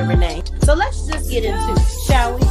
Shay Renee. So let's just get into it, shall we?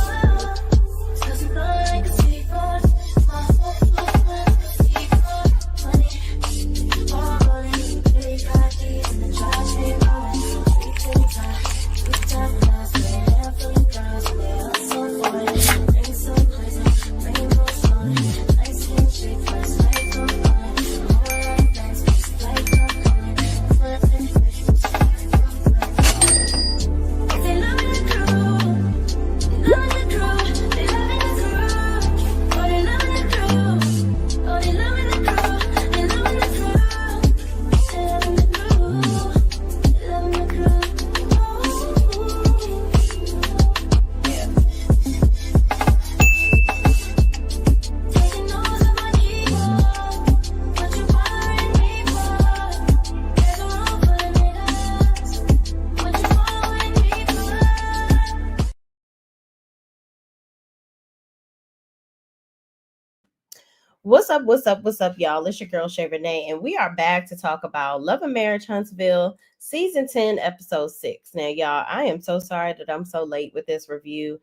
What's up, y'all? It's your girl, Shay Renee, and we are back to talk about Love and Marriage Huntsville, Season 10, Episode 6. Now, y'all, I am so sorry that I'm so late with this review.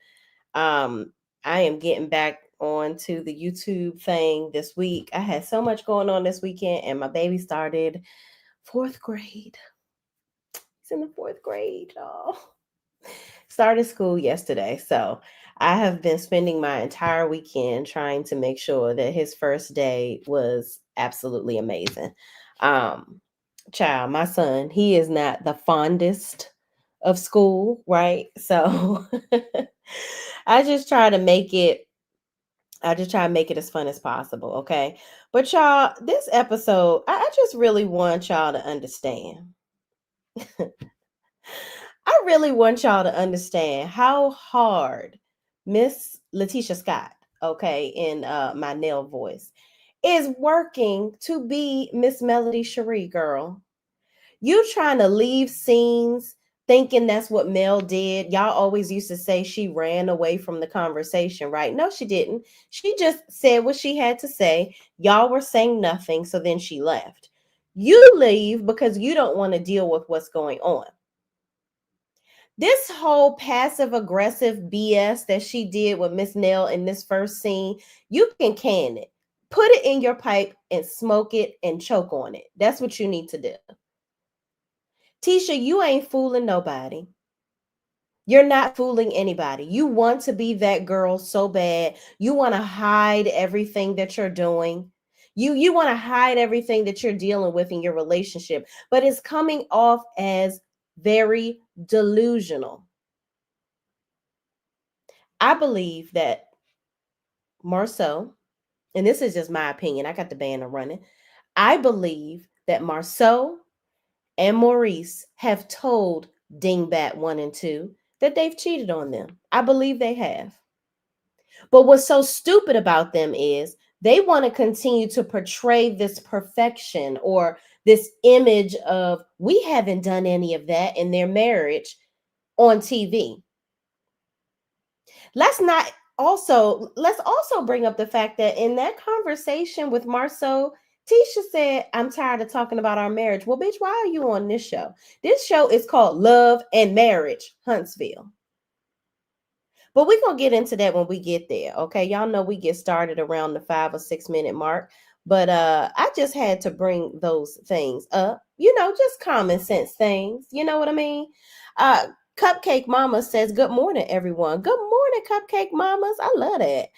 I am getting back onto the YouTube thing this week. I had so much going on this weekend, and my baby started 4th grade. He's in the 4th grade, y'all. Started school yesterday, so I have been spending my entire weekend trying to make sure that his first day was absolutely amazing. Child, my son, he is not the fondest of school, right? So I just try to make it as fun as possible, okay? But y'all, this episode, I just really want y'all to understand. I really want y'all to understand how hard Miss Letitia Scott, okay, in my nail voice, is working to be Miss Melody Cherie, girl. You trying to leave scenes thinking that's what Mel did. Y'all always used to say she ran away from the conversation, right? No, she didn't. She just said what she had to say. Y'all were saying nothing, so then she left. You leave because you don't want to deal with what's going on. This whole passive aggressive BS that she did with Miss Nell in this first scene, you can can it. Put it in your pipe and smoke it and choke on it. That's what you need to do. Tisha, you ain't fooling nobody. You're not fooling anybody. You want to be that girl so bad. You want to hide everything that you're doing. You want to hide everything that you're dealing with in your relationship, but it's coming off as very delusional. I believe that Marceau, and this is just my opinion, I got the banner running. I believe that Marceau and Maurice have told Dingbat 1 and 2 that they've cheated on them. I believe they have. But what's so stupid about them is they want to continue to portray this perfection or this image of we haven't done any of that in their marriage on TV. Let's also bring up the fact that in that conversation with Marceau, Tisha said, I'm tired of talking about our marriage. Well, bitch, why are you on this show? This show is called Love and Marriage Huntsville. But we're going to get into that when we get there. Okay. Y'all know we get started around the 5 or 6 minute mark. But I just had to bring those things up, just common sense things. You know what I mean? Cupcake Mama says, good morning, everyone. Good morning, Cupcake Mamas. I love that.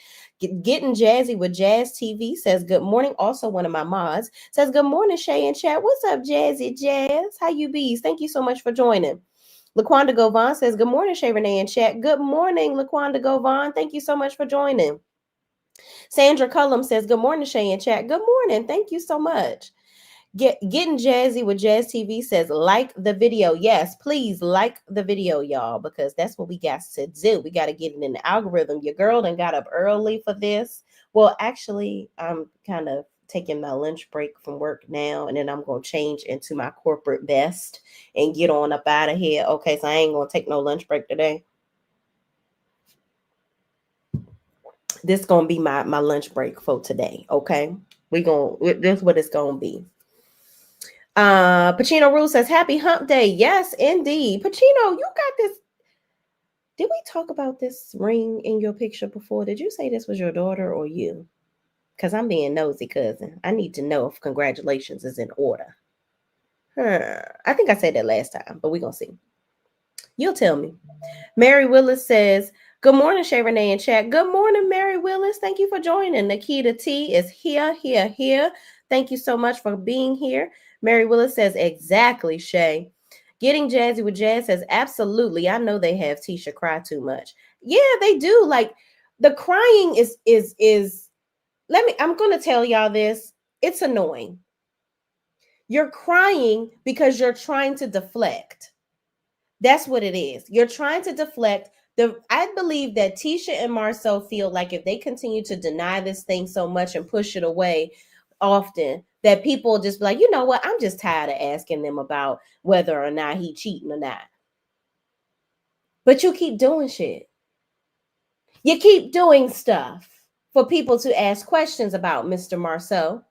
Getting Jazzy with Jazz TV says, good morning. Also, one of my mods says, good morning, Shay and Chat. What's up, Jazzy Jazz? How you bees? Thank you so much for joining. LaQuanda Govan says, good morning, Shay Renee and Chat. Good morning, LaQuanda Govan. Thank you so much for joining. Sandra Cullum says, good morning, Shay and Chat. Good morning. Thank you so much. Getting Jazzy with Jazz TV says, like the video. Yes, please like the video, y'all, because that's what we got to do. We got to get it in the algorithm. Your girl done got up early for this. Well, actually, I'm kind of taking my lunch break from work now, and then I'm going to change into my corporate vest and get on up out of here. Okay, so I ain't going to take no lunch break today. This going to be my lunch break for today, okay? This is what it's going to be. Pacino Rule says, happy hump day. Yes, indeed. Pacino, you got this. Did we talk about this ring in your picture before? Did you say this was your daughter or you? Because I'm being nosy, cousin. I need to know if congratulations is in order. I think I said that last time, but we're going to see. You'll tell me. Mary Willis says, good morning, Shay Renee in chat. Good morning, Mary Willis. Thank you for joining. Nikita T is here. Thank you so much for being here. Mary Willis says, exactly, Shay. Getting Jazzy with Jazz says, absolutely. I know they have Tisha cry too much. Yeah, they do. Like, the crying is I'm going to tell y'all this. It's annoying. You're crying because you're trying to deflect. That's what it is. You're trying to deflect. I believe that Tisha and Marcel feel like if they continue to deny this thing so much and push it away often, that people just be like, you know what? I'm just tired of asking them about whether or not he cheating or not. But you keep doing shit. You keep doing stuff for people to ask questions about Mr. Marceau.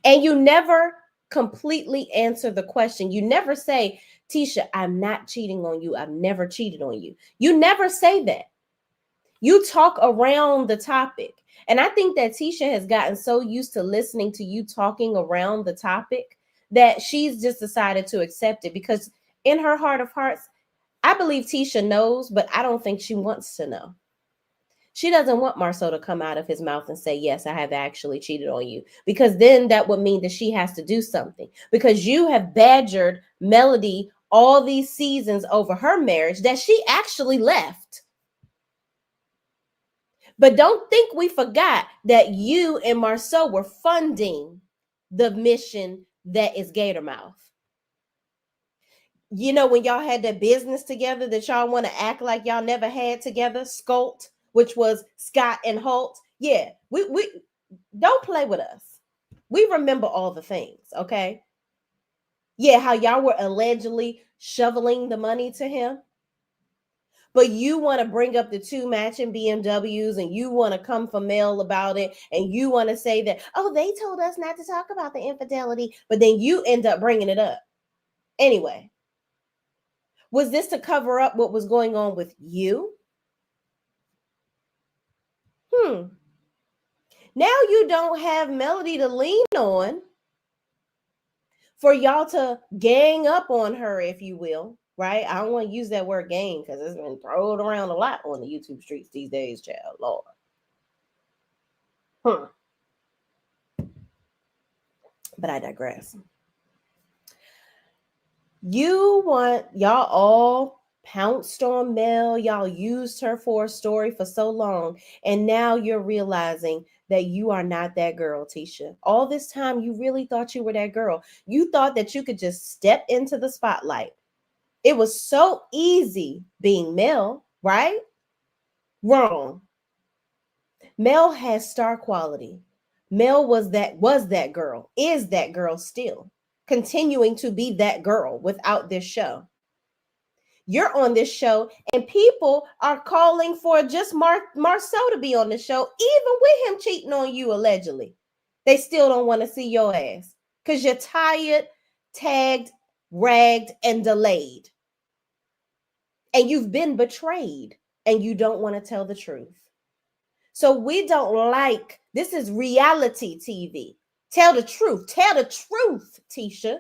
And you never completely answer the question. You never say, Tisha, I'm not cheating on you. I've never cheated on you. You never say that. You talk around the topic. And I think that Tisha has gotten so used to listening to you talking around the topic that she's just decided to accept it, because in her heart of hearts, I believe Tisha knows, but I don't think she wants to know. She doesn't want Marceau to come out of his mouth and say, yes, I have actually cheated on you, because then that would mean that she has to do something, because you have badgered Melody all these seasons over her marriage that she actually left. But don't think we forgot that you and Marceau were funding the mission that is Gatormouth. You know, when y'all had that business together that y'all want to act like y'all never had together, Scolt, which was Scott and Holt. Yeah, we don't play with us. We remember all the things, okay? Yeah, how y'all were allegedly shoveling the money to him. But you want to bring up the 2 matching BMWs, and you want to come for Mel about it, and you want to say that, oh, they told us not to talk about the infidelity, but then you end up bringing it up. Anyway, was this to cover up what was going on with you? Now you don't have Melody to lean on for y'all to gang up on her, if you will, right? I don't want to use that word gang because it's been thrown around a lot on the YouTube streets these days, child. Lord. But I digress. You want, y'all all pounced on Mel. Y'all used her for a story for so long. And now you're realizing that you are not that girl, Tisha. All this time, you really thought you were that girl. You thought that you could just step into the spotlight. It was so easy being Mel, right? Wrong. Mel has star quality. Mel was that girl, is that girl still, continuing to be that girl without this show. You're on this show, and people are calling for just Marceau to be on the show, even with him cheating on you allegedly. They still don't want to see your ass because you're tired, tagged, ragged, and delayed. And you've been betrayed, and you don't want to tell the truth. So we don't like, this is reality TV. Tell the truth, Tisha.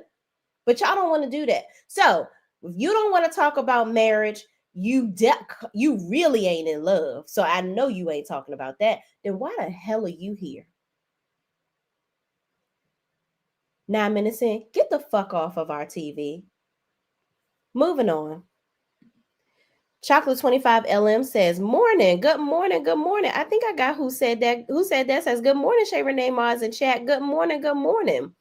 But y'all don't want to do that. So if you don't want to talk about marriage, you really ain't in love. So I know you ain't talking about that. Then why the hell are you here? 9 minutes in, get the fuck off of our TV. Moving on. Chocolate 25 LM says, morning, good morning, good morning. I think I got who said that says, good morning, Shay Renee Mars in chat. Good morning, good morning.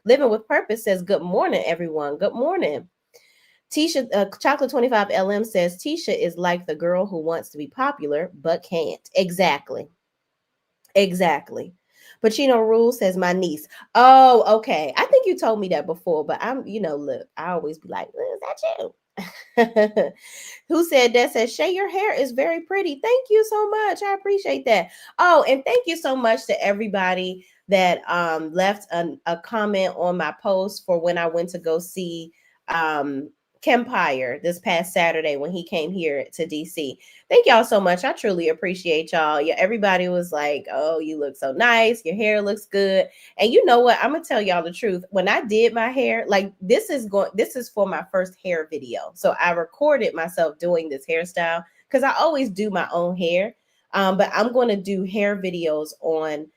Living with Purpose says, good morning, everyone. Good morning. Tisha, Chocolate 25 LM says, Tisha is like the girl who wants to be popular, but can't. Exactly. Pacino Rule says, my niece. Oh, okay. I think you told me that before, but I'm, look, I always be like, is that you? Who said that? Says, Shay, your hair is very pretty. Thank you so much. I appreciate that. Oh, and thank you so much to everybody that left a comment on my post for when I went to go see Kempire this past Saturday when he came here to DC. Thank y'all so much. I truly appreciate y'all. Yeah, everybody was like, "Oh, you look so nice. Your hair looks good." And you know what? I'm gonna tell y'all the truth. When I did my hair, like this is for my first hair video. So I recorded myself doing this hairstyle because I always do my own hair. But I'm going to do hair videos on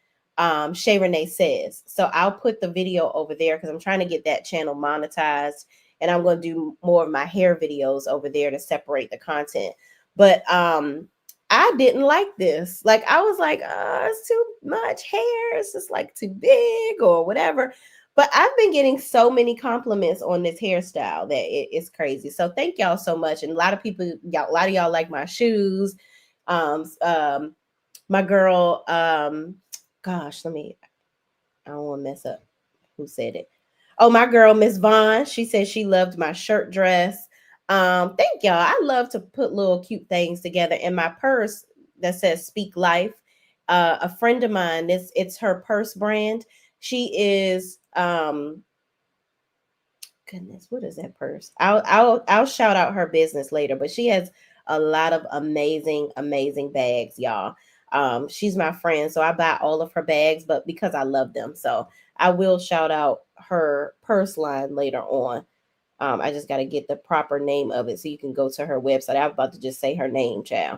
Shay Renee Says. So I'll put the video over there because I'm trying to get that channel monetized, and I'm going to do more of my hair videos over there to separate the content. But I didn't like this. Like I was like, oh, it's too much hair. It's just like too big or whatever. But I've been getting so many compliments on this hairstyle that it's crazy. So thank y'all so much. And a lot of y'all like my shoes. My girl, gosh, I don't want to mess up who said it. Oh, my girl, Miss Vaughn, she said she loved my shirt dress. Thank y'all. I love to put little cute things together. In my purse that says Speak Life, a friend of mine, it's her purse brand. She is goodness, what is that purse? I'll shout out her business later, but she has a lot of amazing bags, y'all. She's my friend, so I buy all of her bags, but because I love them. So I will shout out her purse line later on. I just got to get the proper name of it so you can go to her website. I was about to just say her name, child.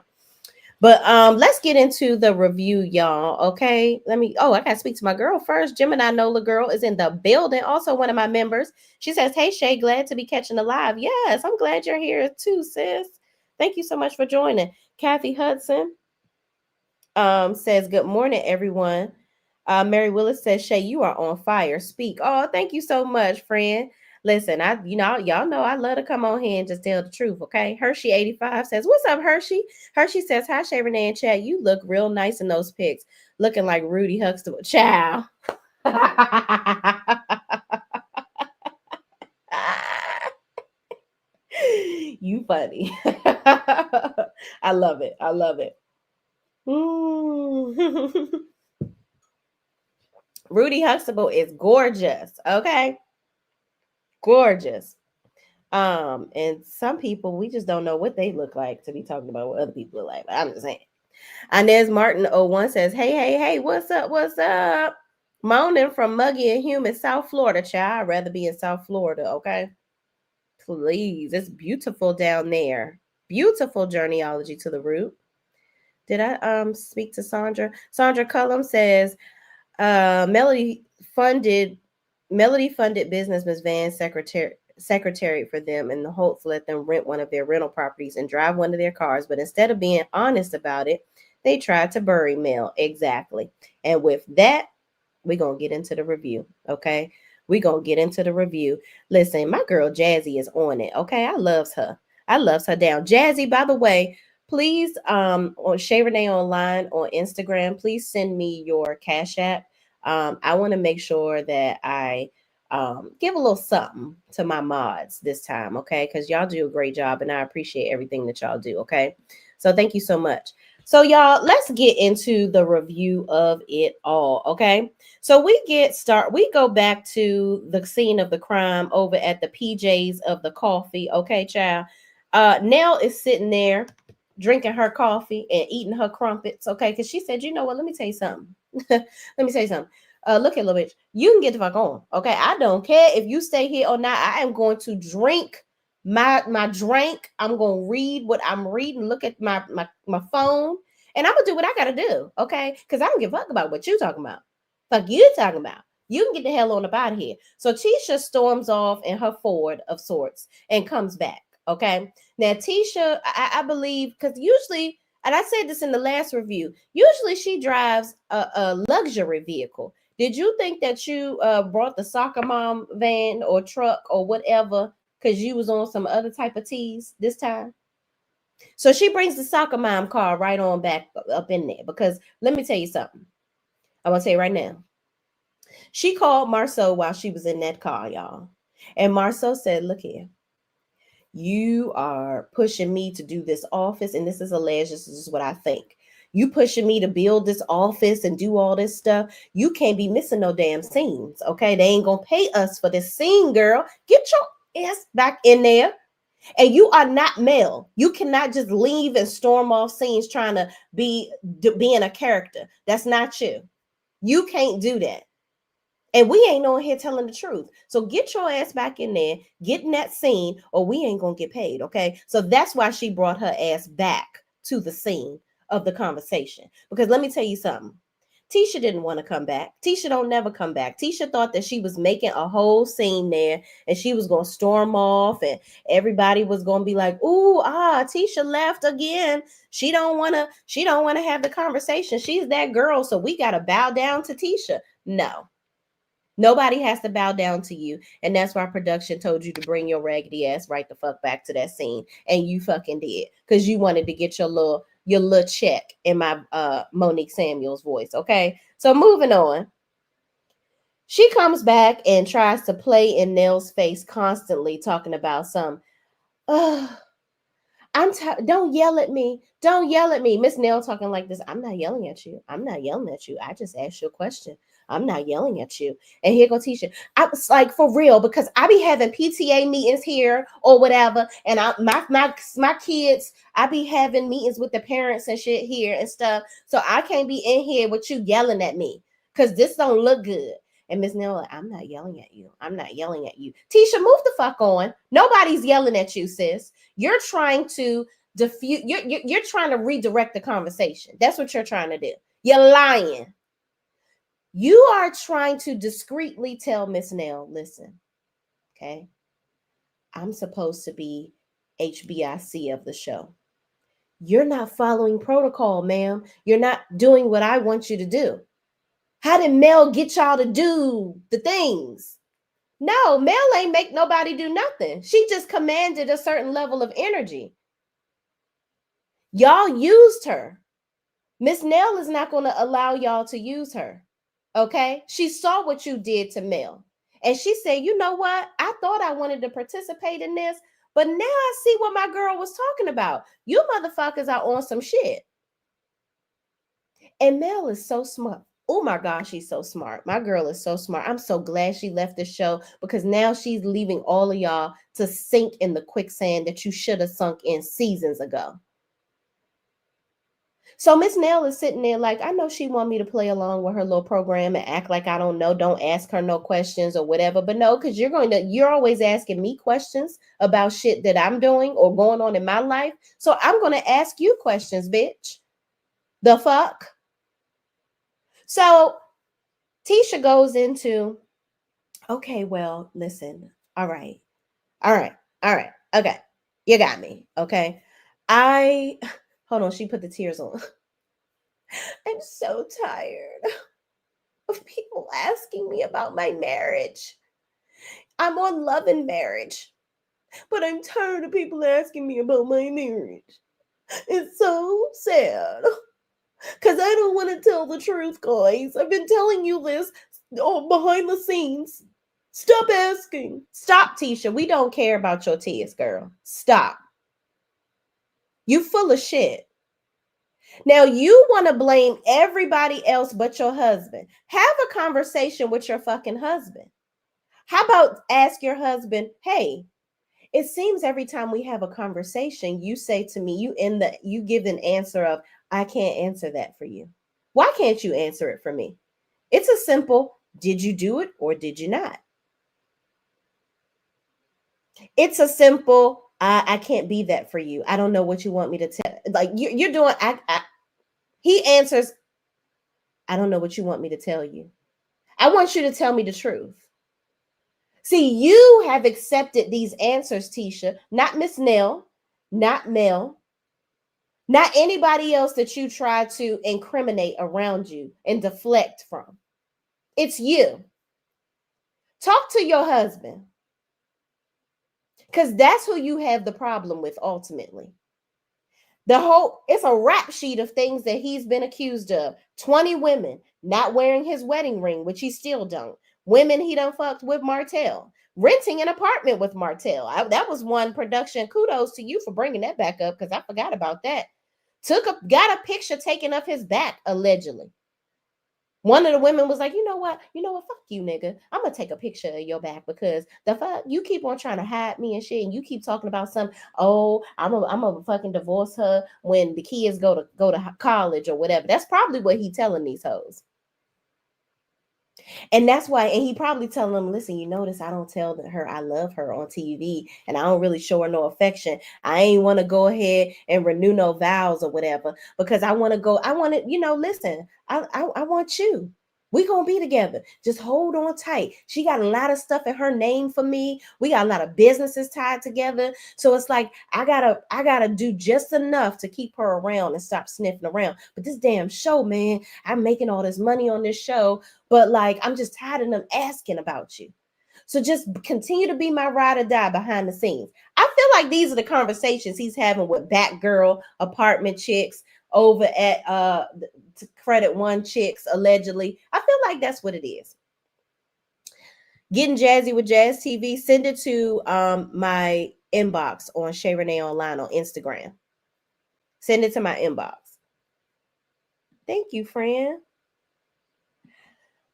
But let's get into the review, y'all. Okay. I gotta speak to my girl first. Gemini Nola girl is in the building. Also, one of my members. She says, "Hey Shay, glad to be catching the live." Yes, I'm glad you're here too, sis. Thank you so much for joining. Kathy Hudson says, "Good morning, everyone." Mary Willis says, "Shay, you are on fire. Speak." Oh, thank you so much, friend. Listen, y'all know I love to come on here and just tell the truth, okay? Hershey85 says, "What's up, Hershey?" Hershey says, "Hi, Shay, Renee, and Chad. You look real nice in those pics. Looking like Rudy Huxtable." Child. You funny. I love it. I love it. Rudy Huxtable is gorgeous, okay? Gorgeous. And some people we just don't know what they look like to be talking about what other people look like. But I'm just saying. Inez Martin 01 says, hey, what's up? What's up? Moaning from muggy and humid South Florida, child. I'd rather be in South Florida, okay? Please. It's beautiful down there. Beautiful journeyology to the root. Did I speak to Sandra? Sandra Cullum says, Melody funded business Ms. Van's secretary for them, and the Holtz let them rent one of their rental properties and drive one of their cars. But instead of being honest about it, they tried to bury Mel. Exactly. And with that, we're going to get into the review. Okay. We're going to get into the review. Listen, my girl Jazzy is on it. Okay. I loves her. I loves her down. Jazzy, by the way, please, on Shay Renee Online on Instagram, please send me your Cash App. I want to make sure that I give a little something to my mods this time, okay? Because y'all do a great job, and I appreciate everything that y'all do, okay? So thank you so much. So y'all, let's get into the review of it all, okay? So we go back to the scene of the crime over at the PJs of the coffee, okay, child? Nell is sitting there drinking her coffee and eating her crumpets, okay? Because she said, you know what, let me tell you something. Let me tell you something. Look at little bitch. You can get the fuck on. Okay. I don't care if you stay here or not. I am going to drink my drink. I'm gonna read what I'm reading, look at my phone, and I'm gonna do what I gotta do. Okay. Because I don't give a fuck about what you talking about. Fuck you talking about. You can get the hell on up out of here. So Tisha storms off in her Ford of sorts and comes back. Okay. Now Tisha, I believe, because usually, and I said this in the last review, usually she drives a luxury vehicle. Did you think that you brought the soccer mom van or truck or whatever because you was on some other type of tease this time? So she brings the soccer mom car right on back up in there, because let me tell you something. I want to tell you right now. She called Marceau while she was in that car, y'all. And Marceau said, look here. You are pushing me to do this office, and this is alleged. This is what I think. You pushing me to build this office and do all this stuff. You can't be missing no damn scenes, okay? They ain't gonna pay us for this scene, girl. Get your ass back in there. And you are not Mel. You cannot just leave and storm off scenes trying to be being a character. That's not you. You can't do that. And we ain't on here telling the truth. So get your ass back in there, get in that scene, or we ain't gonna get paid. Okay. So that's why she brought her ass back to the scene of the conversation. Because let me tell you something. Tisha didn't want to come back. Tisha don't never come back. Tisha thought that she was making a whole scene there and she was going to storm off and everybody was going to be like, "Ooh, Tisha left again. She don't want to have the conversation. She's that girl, so we got to bow down to Tisha." No. Nobody has to bow down to you. And that's why production told you to bring your raggedy ass right the fuck back to that scene. And you fucking did. Because you wanted to get your little check in my Monique Samuels voice. Okay. So moving on. She comes back and tries to play in Nell's face constantly, talking about some, don't yell at me. Don't yell at me. Miss Nell talking like this. I'm not yelling at you. I'm not yelling at you. I just asked you a question. I'm not yelling at you. And here go Tisha. I was like, for real, because I be having PTA meetings here or whatever. And my kids, I be having meetings with the parents and shit here and stuff. So I can't be in here with you yelling at me because this don't look good. And Miss Nell, like, I'm not yelling at you. I'm not yelling at you. Tisha, move the fuck on. Nobody's yelling at you, sis. You're trying to diffuse. You're trying to redirect the conversation. That's what you're trying to do. You're lying. You are trying to discreetly tell Miss Nell, listen, okay, I'm supposed to be HBIC of the show. You're not following protocol, ma'am. You're not doing what I want you to do. How did Mel get y'all to do the things? No, Mel ain't make nobody do nothing. She just commanded a certain level of energy. Y'all used her. Miss Nell is not going to allow y'all to use her. Okay? She saw what you did to Mel. And she said, you know what? I thought I wanted to participate in this, but now I see what my girl was talking about. You motherfuckers are on some shit. And Mel is so smart. Oh my gosh, she's so smart. My girl is so smart. I'm so glad she left the show because now she's leaving all of y'all to sink in the quicksand that you should have sunk in seasons ago. So Miss Nell is sitting there like, I know she want me to play along with her little program and act like I don't know. Don't ask her no questions or whatever. But no, because you're always asking me questions about shit that I'm doing or going on in my life. So I'm going to ask you questions, bitch. The fuck? So Tisha goes into, okay, well, listen. All right. Okay. You got me. Okay. Hold on. She put the tears on. I'm so tired of people asking me about my marriage. I'm on Love and Marriage, but I'm tired of people asking me about my marriage. It's so sad because I don't want to tell the truth, guys. I've been telling you this behind the scenes. Stop asking. Stop, Tisha. We don't care about your tears, girl. Stop. You full of shit. Now you want to blame everybody else but your husband. Have a conversation with your fucking husband. How about ask your husband, hey, it seems every time we have a conversation, you say to me, you give an answer of, I can't answer that for you. Why can't you answer it for me? It's a simple, did you do it or did you not? It's a simple, I can't be that for you. I don't know what you want me to tell. Like you're doing, he answers, I don't know what you want me to tell you. I want you to tell me the truth. See, you have accepted these answers, Tisha, not Miss Nell, not Mel, not anybody else that you try to incriminate around you and deflect from. It's you. Talk to your husband. Because that's who you have the problem with ultimately. It's a rap sheet of things that he's been accused of. 20 women not wearing his wedding ring, which he still don't. Women he done fucked with Martell. Renting an apartment with Martell. That was one production. Kudos to you for bringing that back up because I forgot about that. Got a picture taken of his back, allegedly. One of the women was like, you know what, fuck you, nigga. I'm gonna take a picture of your back because the fuck you keep on trying to hide me and shit, and you keep talking about some. Oh, I'm a fucking divorce her when the kids go to college or whatever. That's probably what he telling these hoes. And that's why, and he probably telling them, listen, you notice I don't tell her I love her on TV and I don't really show her no affection. I ain't want to go ahead and renew no vows or whatever because I want to go, I want to, listen, I want you. We gonna be together. Just hold on tight. She got a lot of stuff in her name for me. We got a lot of businesses tied together. So it's like I gotta do just enough to keep her around and stop sniffing around. But this damn show, man, I'm making all this money on this show, but like I'm just tired of them asking about you. So just continue to be my ride or die behind the scenes. I feel like these are the conversations he's having with Batgirl apartment chicks over at Credit One chicks allegedly. I feel like that's what it is. Getting jazzy with Jazz TV. Send it to my inbox on Shay Renee Online on Instagram. Send it to my inbox. Thank you, friend.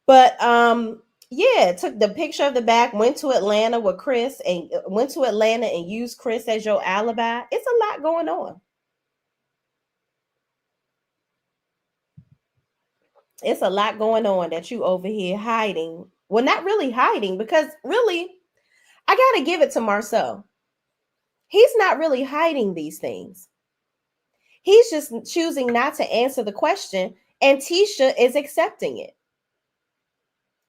But yeah, took the picture of the back, went to Atlanta with Chris and used Chris as your alibi. It's a lot going on. It's a lot going on that you over here hiding. Well, not really hiding, because really, I got to give it to Marceau. He's not really hiding these things. He's just choosing not to answer the question, and Tisha is accepting it.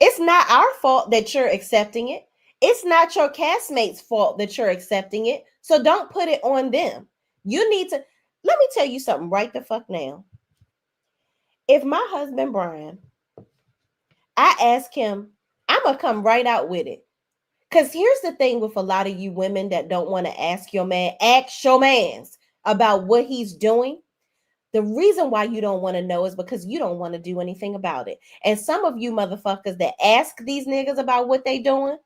It's not our fault that you're accepting it. It's not your castmates' fault that you're accepting it. So don't put it on them. You need to, let me tell you something right the fuck now. If my husband, Brian, I ask him, I'm going to come right out with it. Because here's the thing with a lot of you women that don't want to ask your mans about what he's doing. The reason why you don't want to know is because you don't want to do anything about it. And some of you motherfuckers that ask these niggas about what they doing,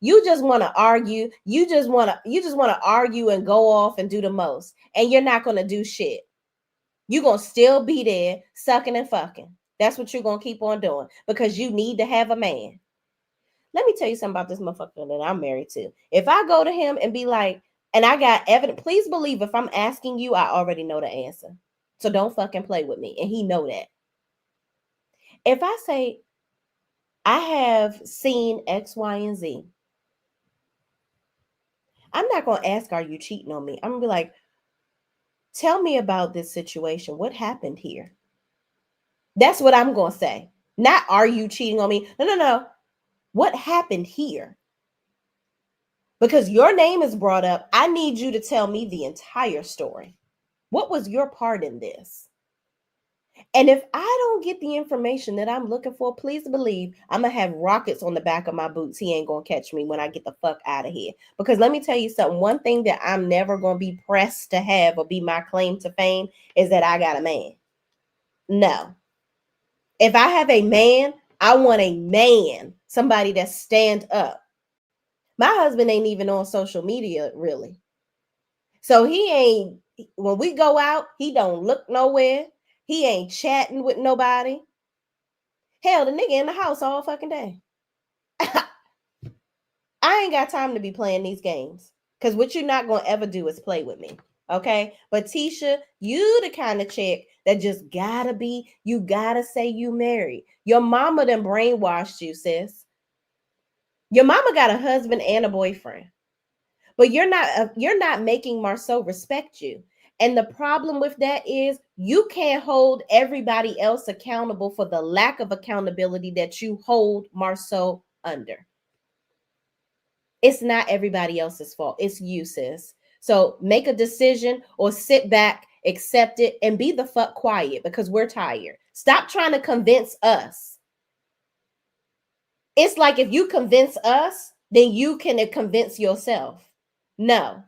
you just want to argue. You just want to argue and go off and do the most. And you're not going to do shit. You're going to still be there sucking and fucking. That's what you're going to keep on doing because you need to have a man. Let me tell you something about this motherfucker that I'm married to. If I go to him and be like, and I got evidence, please believe if I'm asking you, I already know the answer. So don't fucking play with me. And he know that. If I say, I have seen X, Y, and Z, I'm not going to ask, are you cheating on me? I'm going to be like, tell me about this situation. What happened here? That's what I'm going to say. Not, are you cheating on me? No. What happened here? Because your name is brought up. I need you to tell me the entire story. What was your part in this? And if I don't get the information that I'm looking for, please believe I'm going to have rockets on the back of my boots. He ain't going to catch me when I get the fuck out of here. Because let me tell you something. One thing that I'm never going to be pressed to have or be my claim to fame is that I got a man. No. If I have a man, I want a man. Somebody that stand up. My husband ain't even on social media, really. So he ain't, when we go out, he don't look nowhere. He ain't chatting with nobody. Hell, the nigga in the house all fucking day. I ain't got time to be playing these games. Because what you're not going to ever do is play with me. Okay? But Tisha, you the kind of chick that just you gotta say you married. Your mama done brainwashed you, sis. Your mama got a husband and a boyfriend. But you're not making Marceau respect you. And the problem with that is you can't hold everybody else accountable for the lack of accountability that you hold Marceau under. It's not everybody else's fault. It's you, sis. So make a decision or sit back, accept it, and be the fuck quiet because we're tired. Stop trying to convince us. It's like if you convince us, then you can convince yourself. No,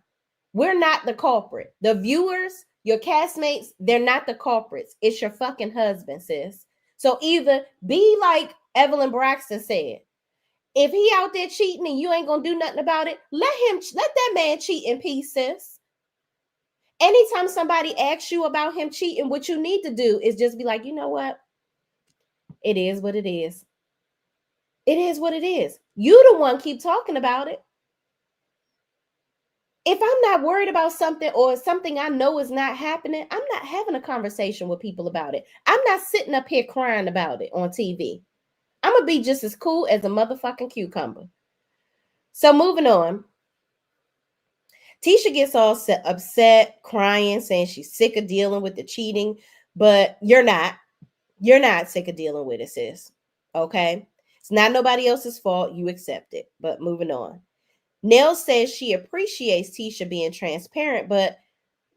we're not the culprit. The viewers, your castmates, they're not the culprits. It's your fucking husband, sis. So either be like Evelyn Braxton said, if he out there cheating and you ain't gonna do nothing about it, let that man cheat in peace, sis. Anytime somebody asks you about him cheating, what you need to do is just be like, you know what? It is what it is. It is what it is. You the one keep talking about it. If I'm not worried about something or something I know is not happening, I'm not having a conversation with people about it. I'm not sitting up here crying about it on TV. I'm going to be just as cool as a motherfucking cucumber. So moving on. Tisha gets all upset, crying, saying she's sick of dealing with the cheating, but you're not. You're not sick of dealing with it, sis. Okay? It's not nobody else's fault. You accept it. But moving on. Nell says she appreciates Tisha being transparent, but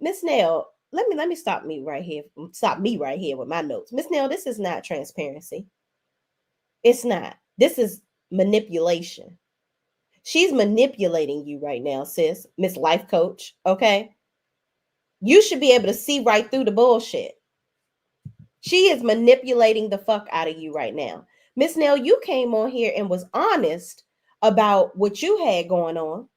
Miss Nell, let me stop me right here. Stop me right here with my notes. Miss Nell, this is not transparency. It's not. This is manipulation. She's manipulating you right now, sis, Miss Life Coach. Okay. You should be able to see right through the bullshit. She is manipulating the fuck out of you right now. Miss Nell, you came on here and was honest about what you had going on.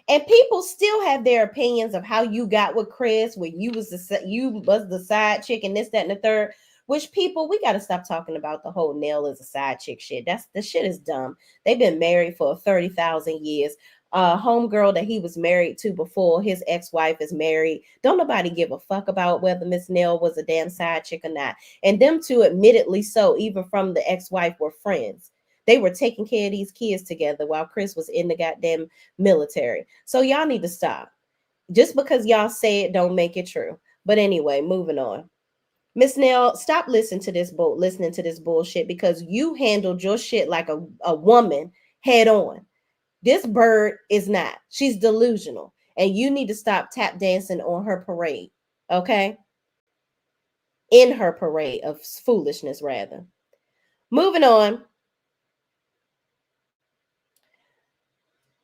And people still have their opinions of how you got with Chris, where you was the side chick and this, that, and the third. Which people, we got to stop talking about the whole Nell is a side chick shit. The shit is dumb. They've been married for 30,000 years. Homegirl that he was married to before, his ex-wife is married. Don't nobody give a fuck about whether Miss Nell was a damn side chick or not. And them two, admittedly so, even from the ex-wife, were friends. They were taking care of these kids together while Chris was in the goddamn military. So y'all need to stop. Just because y'all say it don't make it true. But anyway, moving on. Miss Nell, stop listening to this bullshit, because you handled your shit like a woman head on. This bird is not. She's delusional. And you need to stop tap dancing on her parade. Okay? In her parade of foolishness, rather. Moving on.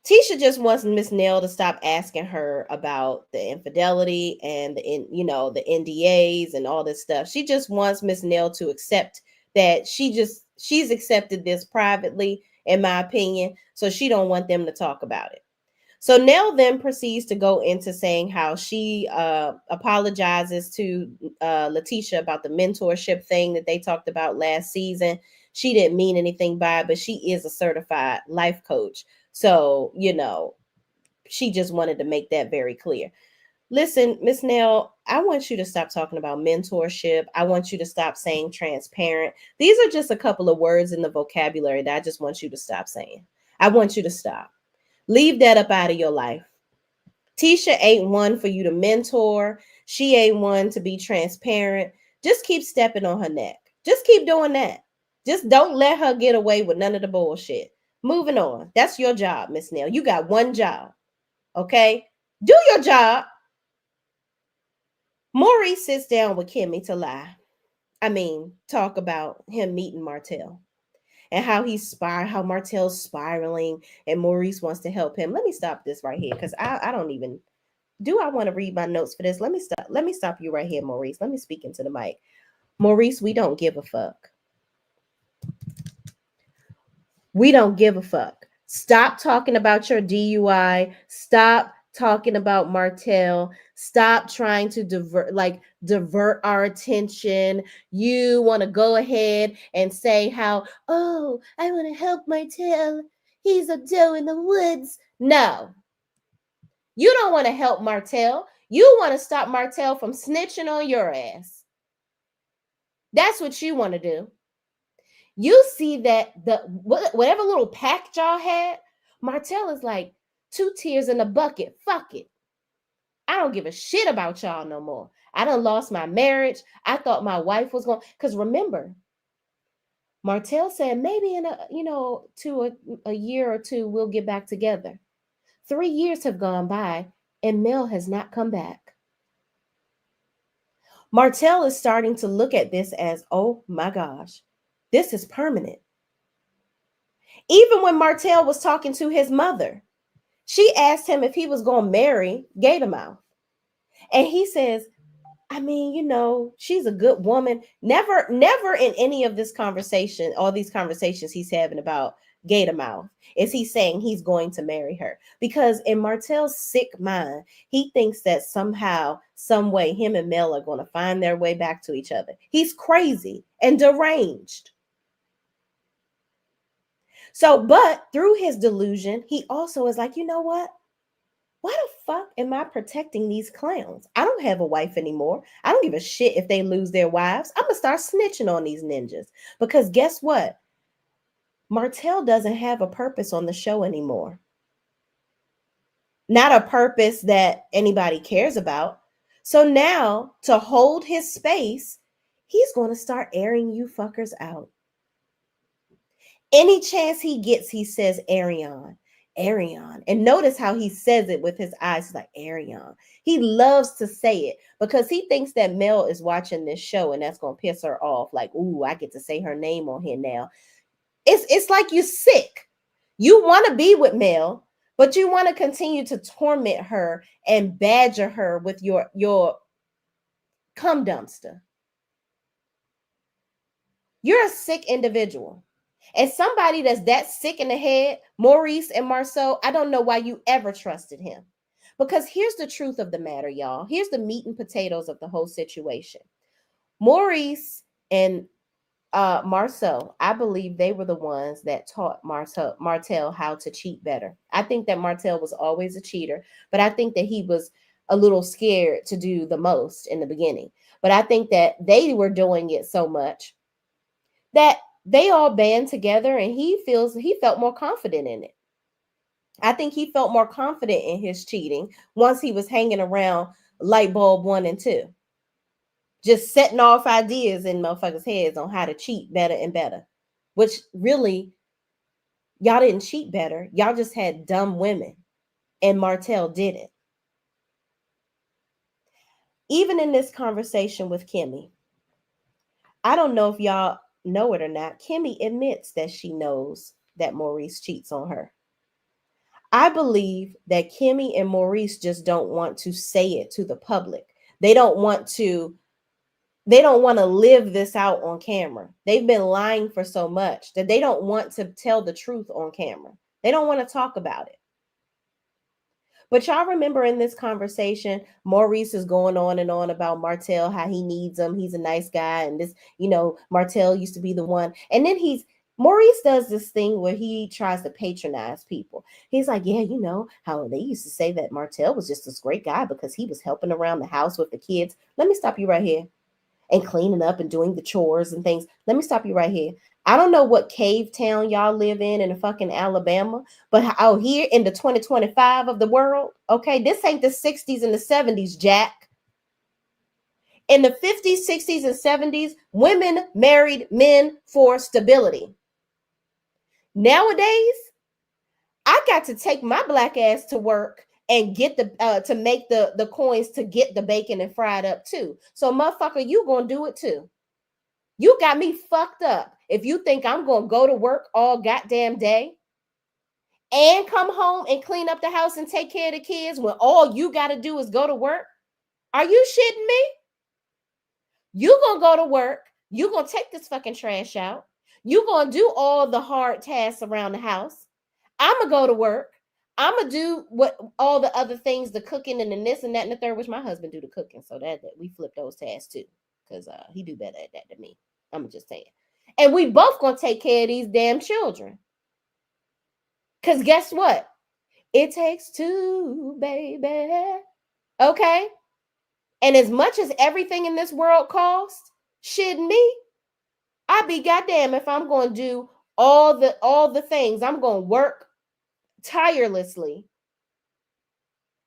Tisha just wants Miss Nell to stop asking her about the infidelity and the NDAs and all this stuff. She just wants Miss Nell to accept that she's accepted this privately, in my opinion. So she don't want them to talk about it. So Nell then proceeds to go into saying how she apologizes to Letitia about the mentorship thing that they talked about last season. She didn't mean anything by it, but she is a certified life coach. So, she just wanted to make that very clear. Listen, Miss Nell, I want you to stop talking about mentorship. I want you to stop saying transparent. These are just a couple of words in the vocabulary that I just want you to stop saying. I want you to stop. Leave that up out of your life. Tisha ain't one for you to mentor. She ain't one to be transparent. Just keep stepping on her neck. Just keep doing that. Just don't let her get away with none of the bullshit. Moving on. That's your job, Miss Nell. You got one job. Okay? Do your job. Maurice sits down with Kimmy to lie. Talk about him meeting Martell and how how Martell's spiraling and Maurice wants to help him. Let me stop this right here, because I don't even, do I want to read my notes for this? Let me stop you right here, Maurice. Let me speak into the mic. Maurice, we don't give a fuck. We don't give a fuck. Stop talking about your DUI. Stop talking about Martell. Stop trying to divert our attention. You want to go ahead and say how, oh, I want to help Martell. He's a doe in the woods. No. You don't want to help Martell. You want to stop Martell from snitching on your ass. That's what you want to do. You see that whatever little pact y'all had, Martell is like 2 tears in a bucket. Fuck it. I don't give a shit about y'all no more. I done lost my marriage. I thought my wife was going, because remember, Martell said maybe in a year or two, we'll get back together. 3 years have gone by and Mel has not come back. Martell is starting to look at this as, oh my gosh, this is permanent. Even when Martell was talking to his mother, she asked him if he was going to marry Gatormouth. And he says, she's a good woman. Never in any of this conversation, all these conversations he's having about Gatormouth, is he saying he's going to marry her. Because in Martell's sick mind, he thinks that somehow, some way, him and Mel are going to find their way back to each other. He's crazy and deranged. So, but through his delusion, he also is like, you know what? Why the fuck am I protecting these clowns? I don't have a wife anymore. I don't give a shit if they lose their wives. I'm gonna start snitching on these ninjas. Because guess what? Martell doesn't have a purpose on the show anymore. Not a purpose that anybody cares about. So now, to hold his space, he's going to start airing you fuckers out. Any chance he gets, he says Arion, Arion. And notice how he says it with his eyes. He's like, Arion. He loves to say it because he thinks that Mel is watching this show and that's going to piss her off. Like, ooh, I get to say her name on here now. It's like you're sick. You want to be with Mel, but you want to continue to torment her and badger her with your cum dumpster. You're a sick individual. And somebody that's that sick in the head, Maurice and Marceau, I don't know why you ever trusted him. Because here's the truth of the matter, y'all. Here's the meat and potatoes of the whole situation. Maurice and Marceau, I believe they were the ones that taught Martell how to cheat better. I think that Martell was always a cheater, but I think that he was a little scared to do the most in the beginning. But I think that they were doing it so much that they all band together and he felt more confident in it. I think he felt more confident in his cheating once he was hanging around light bulb 1 and 2. Just setting off ideas in motherfuckers' heads on how to cheat better and better. Which really, y'all didn't cheat better. Y'all just had dumb women. And Martell didn't. Even in this conversation with Kimmy, I don't know if y'all know it or not, Kimmy admits that she knows that Maurice cheats on her. I believe that Kimmy and Maurice just don't want to say it to the public. They don't want to live this out on camera. They've been lying for so much that they don't want to tell the truth on camera. They don't want to talk about it. But y'all remember in this conversation, Maurice is going on and on about Martell, how he needs him. He's a nice guy. And this, Martell used to be the one. And then Maurice does this thing where he tries to patronize people. He's like, yeah, how they used to say that Martell was just this great guy because he was helping around the house with the kids. Let me stop you right here. And cleaning up and doing the chores and things. Let me stop you right here. I don't know what cave town y'all live in fucking Alabama, but out here in the 2025 of the world, okay, this ain't the 60s and the 70s, Jack. In the 50s, 60s, and 70s, women married men for stability. Nowadays, I got to take my black ass to work and get to make the coins to get the bacon and fry it up too. So motherfucker, you gonna do it too. You got me fucked up if you think I'm gonna go to work all goddamn day and come home and clean up the house and take care of the kids when all you gotta do is go to work. Are you shitting me? You gonna go to work, you gonna take this fucking trash out, you gonna do all the hard tasks around the house. I'm gonna go to work. I'm gonna do what all the other things, the cooking and the this and that and the third, which my husband do the cooking. So that we flip those tasks too, because he do better at that than me. I'm just saying. And we both gonna take care of these damn children. Because guess what? It takes two, baby. Okay? And as much as everything in this world costs, shitting me, I'd be goddamn if I'm gonna do all the things. I'm gonna work tirelessly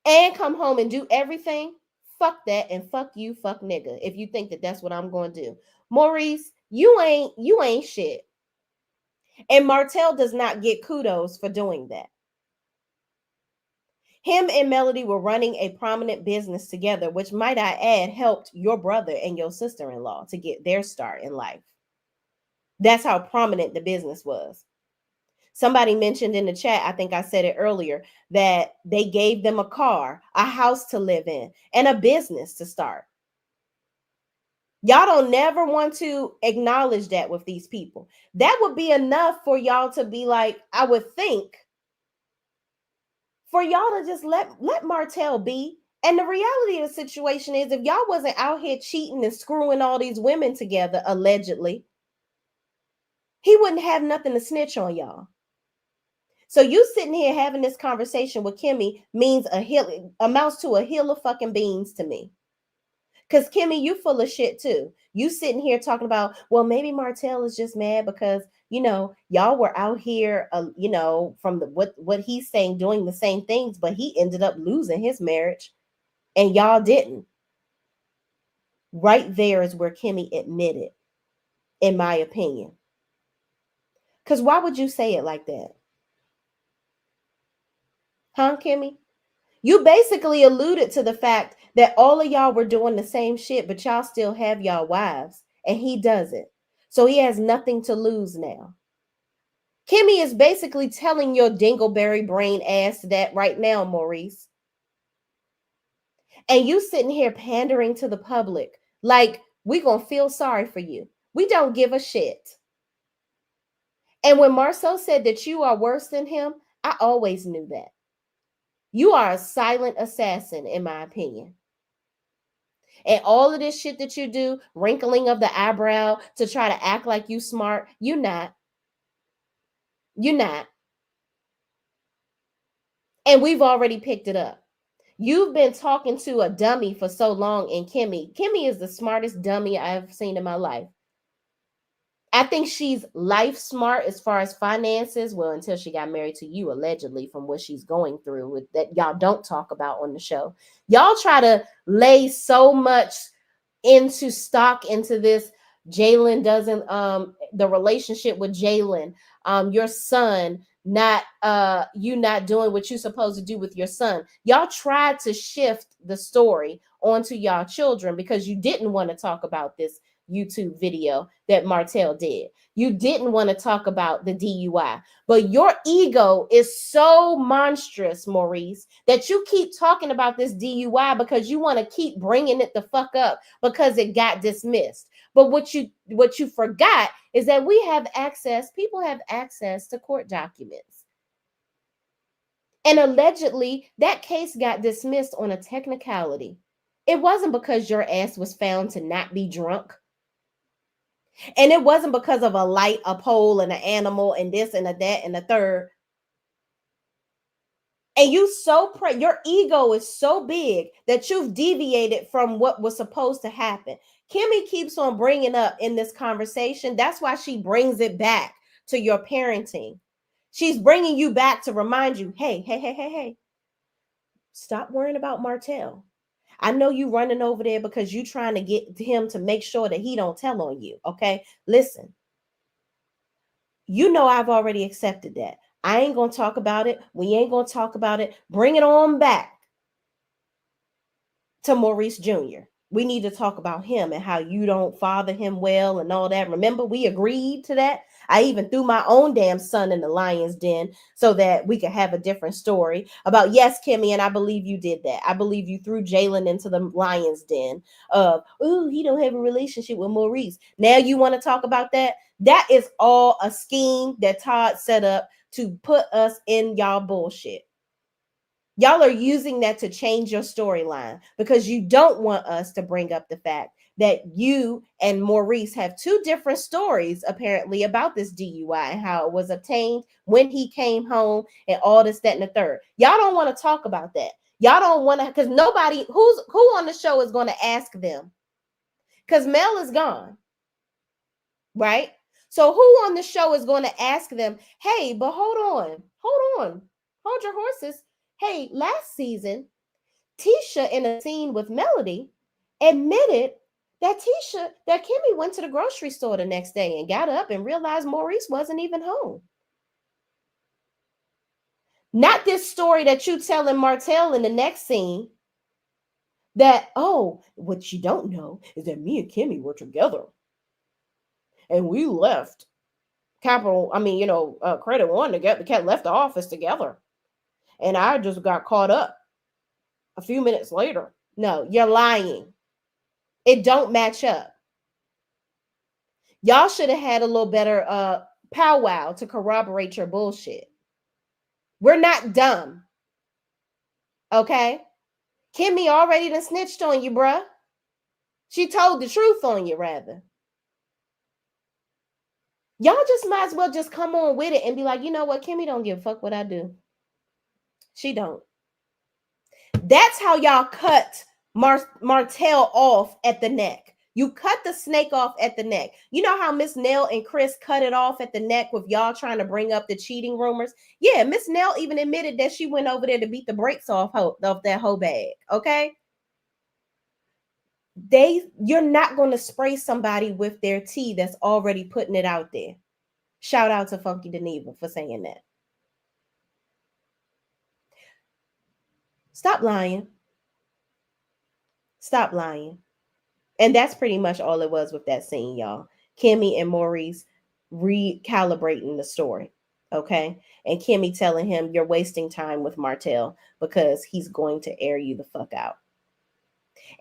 and come home and do everything. Fuck that, and fuck you, fuck nigga, if you think that that's what I'm going to do. Maurice, you ain't shit. And Martell does not get kudos for doing that. Him and Melody were running a prominent business together, which, might I add, helped your brother and your sister-in-law to get their start in life. That's how prominent the business was. Somebody mentioned in the chat, I think I said it earlier, that they gave them a car, a house to live in, and a business to start. Y'all don't never want to acknowledge that with these people. That would be enough for y'all to be like, I would think, for y'all to just let Martell be. And the reality of the situation is, if y'all wasn't out here cheating and screwing all these women together, allegedly, he wouldn't have nothing to snitch on y'all. So you sitting here having this conversation with Kimmy means amounts to a hill of fucking beans to me. Because Kimmy, you full of shit too. You sitting here talking about, well, maybe Martell is just mad because y'all were out here, from what he's saying, doing the same things, but he ended up losing his marriage, and y'all didn't. Right there is where Kimmy admitted, in my opinion. Because why would you say it like that? Huh, Kimmy? You basically alluded to the fact that all of y'all were doing the same shit, but y'all still have y'all wives, and he doesn't. So he has nothing to lose now. Kimmy is basically telling your dingleberry brain ass that right now, Maurice. And you sitting here pandering to the public like we gonna feel sorry for you. We don't give a shit. And when Marceau said that you are worse than him, I always knew that. You are a silent assassin, in my opinion. And all of this shit that you do, wrinkling of the eyebrow to try to act like you smart, you're not. You're not. And we've already picked it up. You've been talking to a dummy for so long, and Kimmy is the smartest dummy I've seen in my life. I think she's life smart as far as finances. Well, until she got married to you, allegedly, from what she's going through with that y'all don't talk about on the show. Y'all try to lay so much into stock into this. Jalen doesn't the relationship with Jalen, your son, not you not doing what you're supposed to do with your son. Y'all tried to shift the story onto y'all children because you didn't want to talk about this YouTube video that Martell did. You didn't want to talk about the DUI, but your ego is so monstrous, Maurice, that you keep talking about this DUI because you want to keep bringing it the fuck up because it got dismissed. But what you forgot is that people have access to court documents. And allegedly, that case got dismissed on a technicality. It wasn't because your ass was found to not be drunk. And it wasn't because of a light, a pole, and an animal, and this and a that and a third. And your ego is so big that you've deviated from what was supposed to happen. Kimmy keeps on bringing up in this conversation. That's why she brings it back to your parenting. She's bringing you back to remind you, hey, stop worrying about Martell. I know you running over there because you trying to get him to make sure that he don't tell on you. Okay, listen. I've already accepted that. I ain't gonna talk about it. We ain't gonna talk about it. Bring it on back to Maurice Jr. We need to talk about him and how you don't father him well and all that. Remember, we agreed to that. I even threw my own damn son in the lion's den so that we could have a different story about, yes, Kimmy, and I believe you did that. I believe you threw Jalen into the lion's den of, oh, he don't have a relationship with Maurice. Now you want to talk about that? That is all a scheme that Todd set up to put us in y'all bullshit. Y'all are using that to change your storyline because you don't want us to bring up the fact that you and Maurice have two different stories, apparently, about this DUI and how it was obtained, when he came home, and all this, that, and the third. Y'all don't want to talk about that. Y'all don't want to, because nobody who on the show is going to ask them. Because Mel is gone, right? So who on the show is going to ask them, hey, but hold on, hold your horses. Hey, last season, Tisha, in a scene with Melody, admitted that Kimmy went to the grocery store the next day and got up and realized Maurice wasn't even home. Not this story that you telling Martell in the next scene that, oh, what you don't know is that me and Kimmy were together and we left Credit One together, left the office together. And I just got caught up a few minutes later. No, you're lying. It don't match up. Y'all should have had a little better powwow to corroborate your bullshit. We're not dumb. Okay? Kimmy already done snitched on you, bruh. She told the truth on you, rather. Y'all just might as well just come on with it and be like, you know what, Kimmy don't give a fuck what I do. She don't. That's how y'all cut Martell off at the neck. You cut the snake off at the neck. You know how Miss Nell and Chris cut it off at the neck with y'all trying to bring up the cheating rumors? Yeah, Miss Nell even admitted that she went over there to beat the brakes off that whole bag. Okay. You're not going to spray somebody with their tea that's already putting it out there. Shout out to Funky Deneva for saying that. Stop lying. Stop lying. And that's pretty much all it was with that scene, y'all. Kimmy and Maurice recalibrating the story. Okay. And Kimmy telling him, you're wasting time with Martell because he's going to air you the fuck out.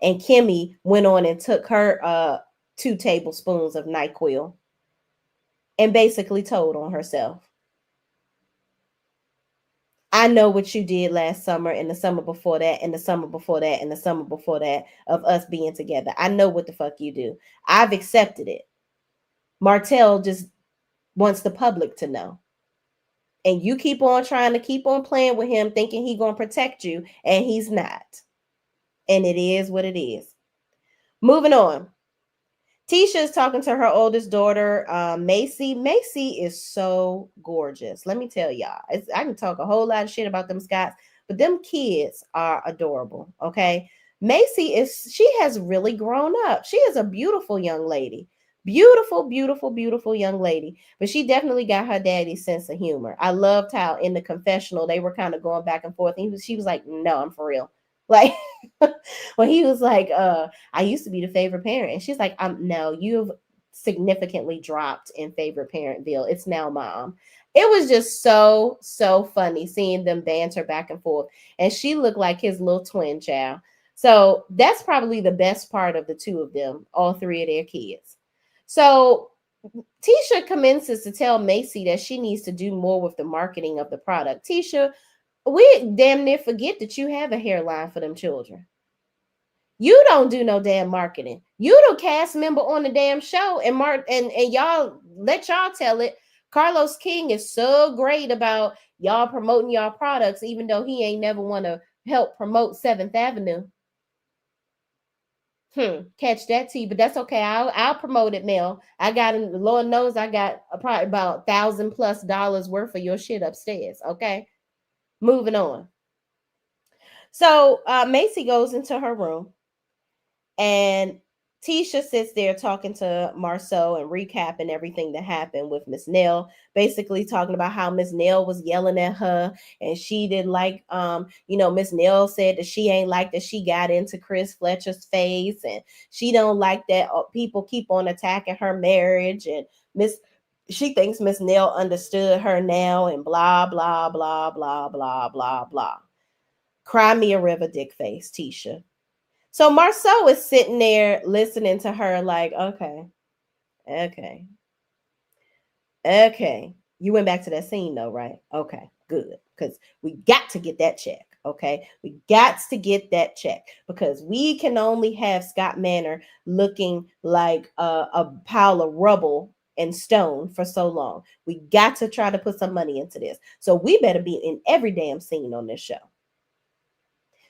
And Kimmy went on and took her 2 tablespoons of NyQuil and basically told on herself. I know what you did last summer and the summer before that and the summer before that and the summer before that of us being together. I know what the fuck you do. I've accepted it. Martell just wants the public to know. And you keep on trying to keep on playing with him, thinking he's going to protect you, and he's not. And it is what it is. Moving on. Tisha is talking to her oldest daughter, Macy. Macy is so gorgeous. Let me tell y'all. I can talk a whole lot of shit about them Scots, but them kids are adorable, okay? Macy she has really grown up. She is a beautiful young lady. Beautiful, beautiful, beautiful young lady. But she definitely got her daddy's sense of humor. I loved how in the confessional, they were kind of going back and forth. And she was like, no, I'm for real. Like, when he was like, I used to be the favorite parent. And she's like, no, you've significantly dropped in favorite parentville. It's now mom. It was just so, so funny seeing them banter back and forth. And she looked like his little twin child. So that's probably the best part of the two of them, all 3 of their kids. So Tisha commences to tell Macy that she needs to do more with the marketing of the product. Tisha, we damn near forget that you have a hairline for them children. You don't do no damn marketing. You the cast member on the damn show, and y'all let y'all tell it. Carlos King is so great about y'all promoting y'all products, even though he ain't never want to help promote 7th Avenue. Catch that tea, but that's okay. I'll promote it, Mel. I got, Lord knows, I got probably about $1,000+ worth of your shit upstairs. Okay, moving on. So Macy goes into her room, and Tisha sits there talking to Marceau and recapping everything that happened with Miss Nell, basically talking about how Miss Nell was yelling at her and she didn't like, Miss Nell said that she ain't like that she got into Chris Fletcher's face, and she don't like that people keep on attacking her marriage, and she thinks Miss Nell understood her now, and blah, blah, blah, blah, blah, blah, blah. Cry me a river, dick face, Tisha. So Marceau is sitting there listening to her like, okay. You went back to that scene though, right? Okay, good. Because we got to get that check. Okay, we got to get that check because we can only have Scott Manor looking like a pile of rubble and stone for so long. We got to try to put some money into this. So we better be in every damn scene on this show.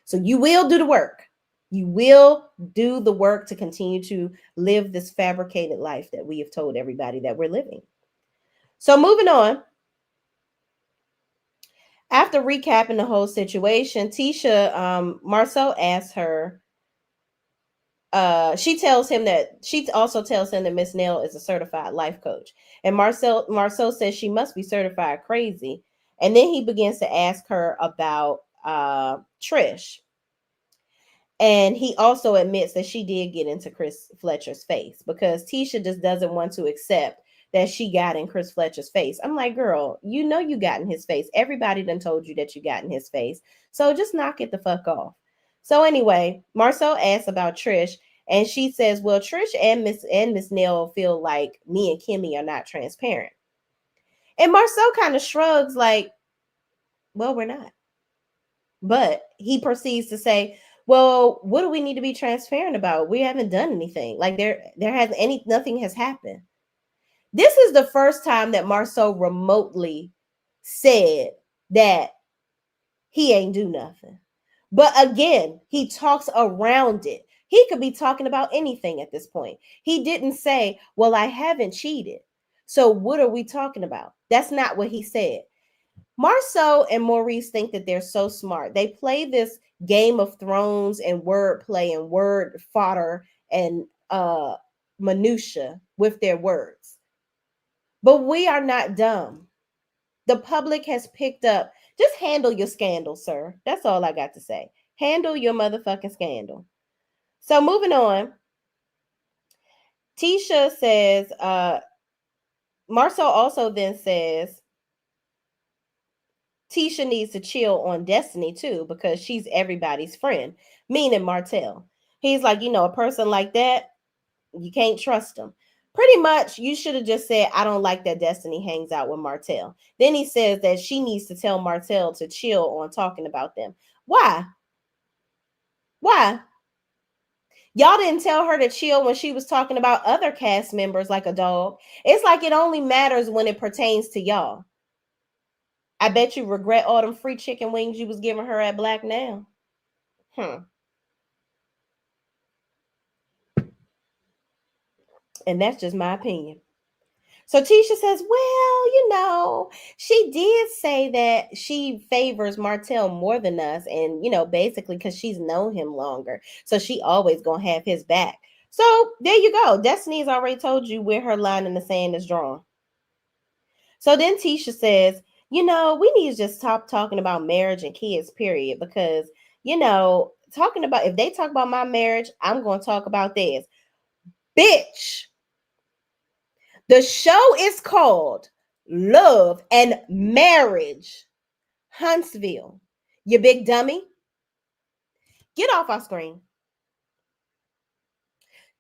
So you will do the work. You will do the work to continue to live this fabricated life that we have told everybody that we're living. So moving on. After recapping the whole situation, Tisha, Marceau asks her, she also tells him that Miss Nell is a certified life coach. And Marceau says she must be certified crazy. And then he begins to ask her about Trish. And he also admits that she did get into Chris Fletcher's face because Tisha just doesn't want to accept that she got in Chris Fletcher's face. I'm like, girl, you know you got in his face. Everybody done told you that you got in his face. So just knock it the fuck off. So anyway, Marceau asks about Trish, and she says, well, Trish and Miss Nell feel like me and Kimmy are not transparent. And Marceau kind of shrugs like, well, we're not. But he proceeds to say, well, what do we need to be transparent about? We haven't done anything. Like nothing has happened. This is the first time that Marceau remotely said that he ain't do nothing. But again, he talks around it. He could be talking about anything at this point. He didn't say, well, I haven't cheated. So what are we talking about? That's not what he said. Marceau and Maurice think that they're so smart. They play this Game of Thrones and wordplay and word fodder and minutia with their words. But we are not dumb. The public has picked up. Just handle your scandal, sir. That's all I got to say. Handle your motherfucking scandal. So moving on. Tisha says, Marceau also then says, Tisha needs to chill on Destiny too, because she's everybody's friend, meaning Martell. He's like, a person like that, you can't trust him. Pretty much, you should have just said, I don't like that Destiny hangs out with Martell. Then he says that she needs to tell Martell to chill on talking about them. Why? Why? Y'all didn't tell her to chill when she was talking about other cast members like a dog. It's like it only matters when it pertains to y'all. I bet you regret all them free chicken wings you was giving her at Black Now. And that's just my opinion. So Tisha says, well, she did say that she favors Martell more than us. And, basically because she's known him longer. So she always going to have his back. So there you go. Destiny's already told you where her line in the sand is drawn. So then Tisha says, we need to just stop talking about marriage and kids, period. Because, talking about, if they talk about my marriage, I'm going to talk about theirs. Bitch. The show is called Love and Marriage Huntsville. You big dummy. Get off our screen.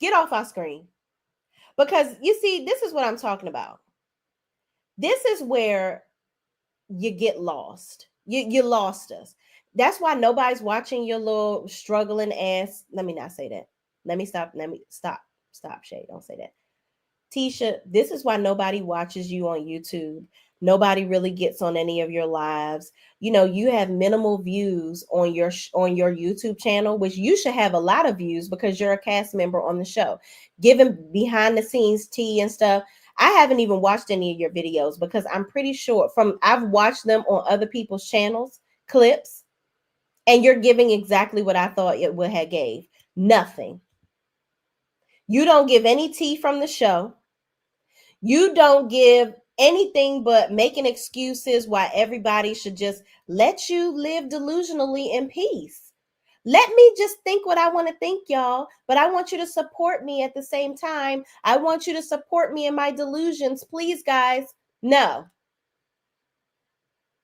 Get off our screen. Because you see, this is what I'm talking about. This is where you get lost. You lost us. That's why nobody's watching your little struggling ass. Let me not say that. Let me stop. Stop, Shay. Don't say that. Tisha, this is why nobody watches you on YouTube. Nobody really gets on any of your lives. You have minimal views on your YouTube channel, which you should have a lot of views because you're a cast member on the show. Giving behind the scenes tea and stuff. I haven't even watched any of your videos because I'm pretty sure I've watched them on other people's channels, clips, and you're giving exactly what I thought it would have gave. Nothing. You don't give any tea from the show. You don't give anything but making excuses why everybody should just let you live delusionally in peace. Let me just think what I want to think, y'all. But I want you to support me at the same time. I want you to support me in my delusions. Please, guys. No.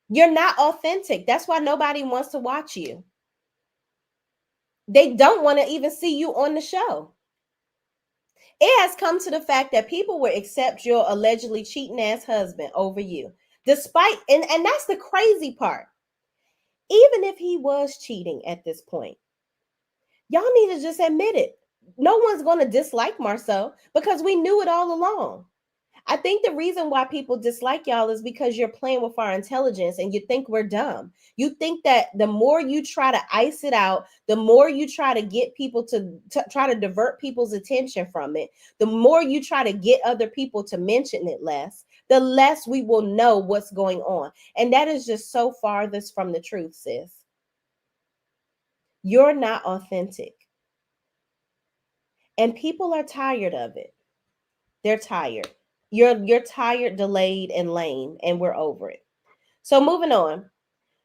You're not authentic. That's why nobody wants to watch you. They don't want to even see you on the show. It has come to the fact that people will accept your allegedly cheating ass husband over you. Despite, and that's the crazy part. Even if he was cheating at this point, y'all need to just admit it. No one's going to dislike Marceau because we knew it all along. I think the reason why people dislike y'all is because you're playing with our intelligence and you think we're dumb. You think that the more you try to ice it out, the more you try to get people to try to divert people's attention from it, the more you try to get other people to mention it less, the less we will know what's going on. And that is just so farthest from the truth, sis. You're not authentic. And people are tired of it. They're tired. You're tired, delayed, and lame, and we're over it. So moving on,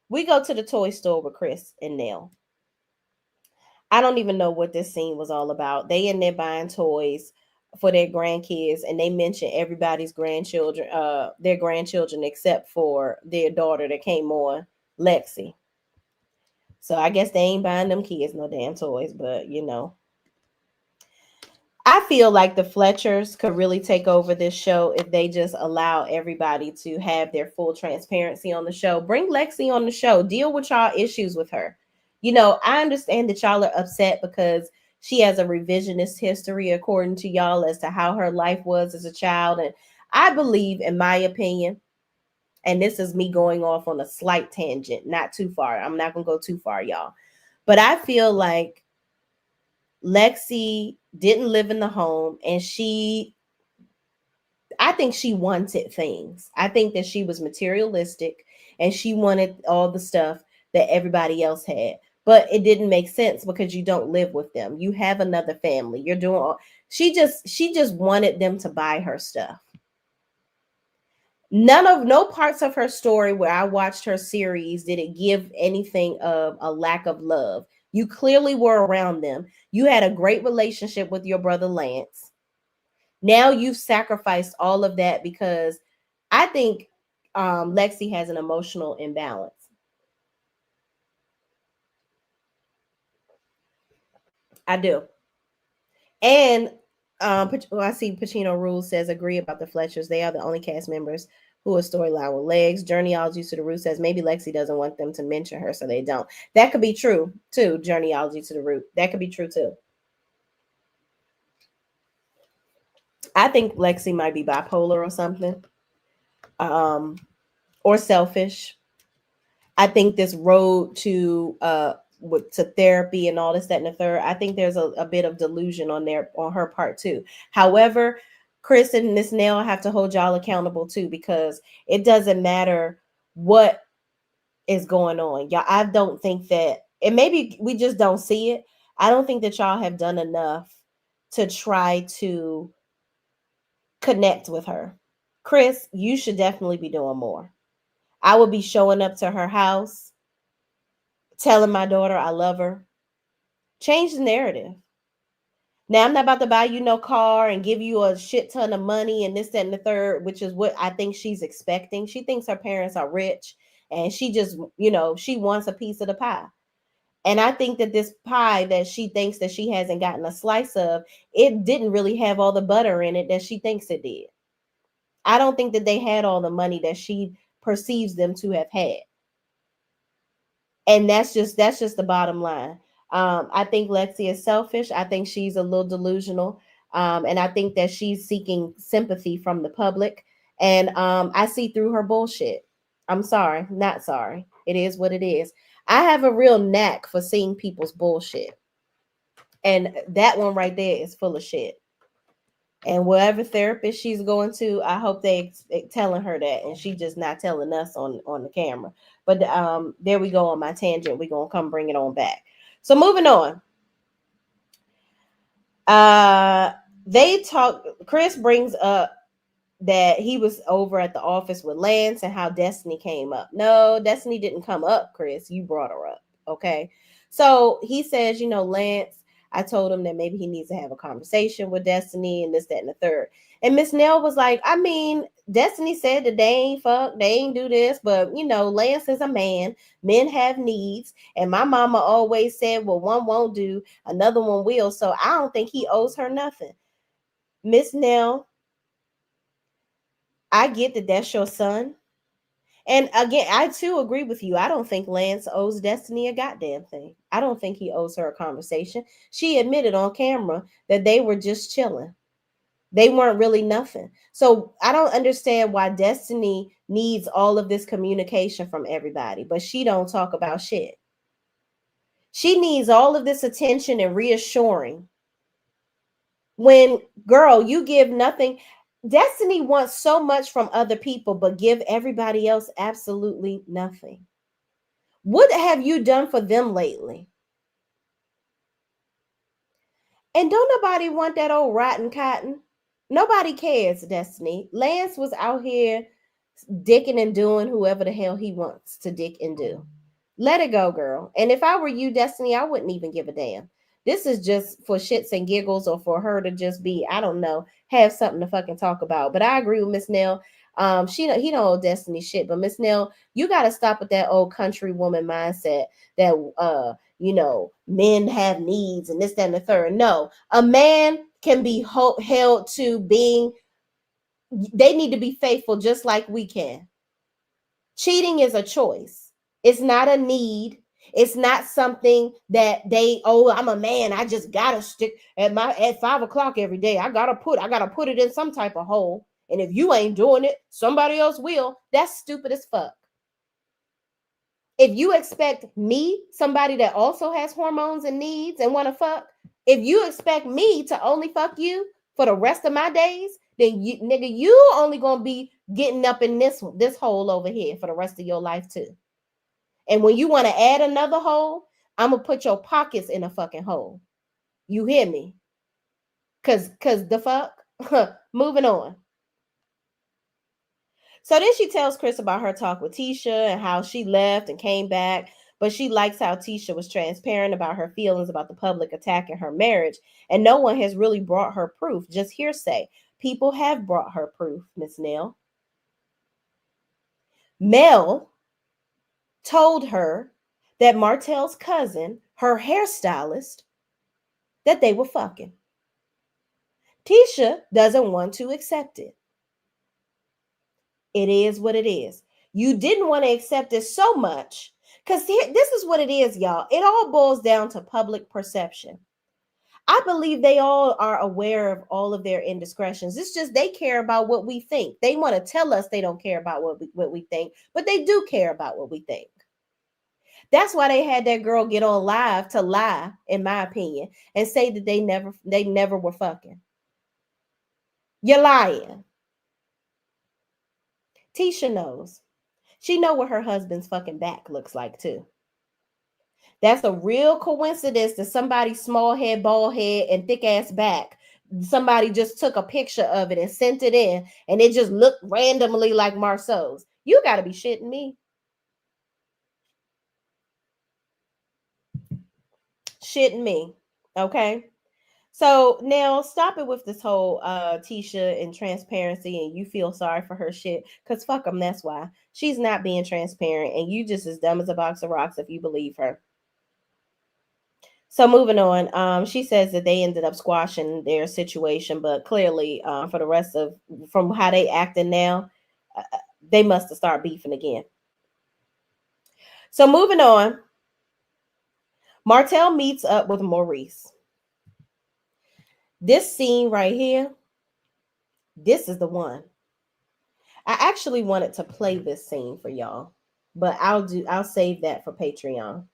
we go to the toy store with Chris and Nell. I don't even know what this scene was all about. They in there buying toys for their grandkids, and they mention everybody's grandchildren, their grandchildren, except for their daughter that came on, Lexi. So I guess they ain't buying them kids no damn toys, but I feel like the Fletchers could really take over this show if they just allow everybody to have their full transparency on the show. Bring Lexi on the show. Deal with y'all issues with her. I understand that y'all are upset because she has a revisionist history according to y'all as to how her life was as a child. And I believe, in my opinion, and this is me going off on a slight tangent, not too far. I'm not going to go too far, y'all. But I feel like Lexi didn't live in the home, and I think she wanted things. I think that she was materialistic and she wanted all the stuff that everybody else had. But it didn't make sense because you don't live with them. You have another family. You're doing all, she just wanted them to buy her stuff. No parts of her story where I watched her series did it give anything of a lack of love. You clearly were around them. You had a great relationship with your brother Lance. Now you've sacrificed all of that because I think Lexi has an emotional imbalance. I do. And I see Pacino Rules says agree about the Fletchers. They are the only cast members who are storyline with legs. Journeyology to the Root says maybe Lexi doesn't want them to mention her, so they don't. That could be true too. Journeyology to the Root. That could be true too. I think Lexi might be bipolar or something, um, or selfish. I think this road to therapy and all this, that, and the third, I think there's a bit of delusion on her part too. However, Chris and Miss Nail have to hold y'all accountable too, because it doesn't matter what is going on. Y'all, I don't think that, and maybe we just don't see it. I don't think that y'all have done enough to try to connect with her. Chris, you should definitely be doing more. I would be showing up to her house, telling my daughter I love her. Change the narrative. Now, I'm not about to buy you no car and give you a shit ton of money and this, that, and the third, which is what I think she's expecting. She thinks her parents are rich and she just, she wants a piece of the pie. And I think that this pie that she thinks that she hasn't gotten a slice of, it didn't really have all the butter in it that she thinks it did. I don't think that they had all the money that she perceives them to have had. And that's just the bottom line. I think Lexi is selfish. I think she's a little delusional, and I think that she's seeking sympathy from the public. And I see through her bullshit. I'm sorry, not sorry. It is what it is. I have a real knack for seeing people's bullshit, and that one right there is full of shit. And whatever therapist she's going to, I hope they telling her that, and she just not telling us on the camera. But there we go on my tangent. We're gonna come bring it on back. So moving on. They talk. Chris brings up that he was over at the office with Lance and how Destiny came up. No, Destiny didn't come up, Chris. You brought her up. Okay. So he says, Lance, I told him that maybe he needs to have a conversation with Destiny and this, that, and the third. And Miss Nell was like, I mean, Destiny said that they ain't fuck, they ain't do this, but Lance is a man. Men have needs. And my mama always said, well, one won't do, another one will. So I don't think he owes her nothing. Miss Nell, I get that that's your son. And again, I too agree with you. I don't think Lance owes Destiny a goddamn thing. I don't think he owes her a conversation. She admitted on camera that they were just chilling. They weren't really nothing. So I don't understand why Destiny needs all of this communication from everybody, but she don't talk about shit. She needs all of this attention and reassuring. When, girl, you give nothing. Destiny wants so much from other people, but give everybody else absolutely nothing. What have you done for them lately? And don't nobody want that old rotten cotton. Nobody cares, Destiny. Lance was out here dicking and doing whoever the hell he wants to dick and do. Let it go, girl. And if I were you, Destiny, I wouldn't even give a damn. This is just for shits and giggles, or for her to just be, I don't know, have something to fucking talk about. But I agree with Miss Nell. He don't owe Destiny shit. But Miss Nell, you got to stop with that old country woman mindset that men have needs and this, that, and the third. No, a man can be held to being. They need to be faithful just like we can. Cheating is a choice. It's not a need. It's not something that I'm a man, I just gotta stick at 5 o'clock every day. I gotta put it in some type of hole. And if you ain't doing it, somebody else will. That's stupid as fuck. If you expect me, somebody that also has hormones and needs and want to fuck, if you expect me to only fuck you for the rest of my days, then you, nigga, you only gonna be getting up in this hole over here for the rest of your life too. And when you want to add another hole, I'm gonna put your pockets in a fucking hole. You hear me? Cause the fuck. Moving on. So then she tells Chris about her talk with Tisha and how she left and came back, but she likes how Tisha was transparent about her feelings about the public attacking her marriage, and no one has really brought her proof, just hearsay. People have brought her proof, Miss Nell. Mel told her that Martell's cousin, her hairstylist, that they were fucking. Tisha doesn't want to accept it. It is what it is. You didn't want to accept it so much because this is what it is, y'all. It all boils down to public perception. I believe they all are aware of all of their indiscretions. It's just they care about what we think. They want to tell us they don't care about what we think, but they do care about what we think. That's why they had that girl get on live to lie, in my opinion, and say that they never were fucking. You're lying. Tisha knows. She know what her husband's fucking back looks like too. That's a real coincidence that somebody's small head, bald head, and thick ass back, somebody just took a picture of it and sent it in, and it just looked randomly like Marceau's. You got to be shitting me. Shitting me. Okay. So now stop it with this whole Tisha and transparency and you feel sorry for her shit. Because fuck them, that's why. She's not being transparent and you just as dumb as a box of rocks if you believe her. So moving on, she says that they ended up squashing their situation, but clearly for the rest of, from how they acting now, they must have started beefing again. So moving on, Martell meets up with Maurice. This scene right here, this is the one. I actually wanted to play this scene for y'all, but I'll save that for Patreon.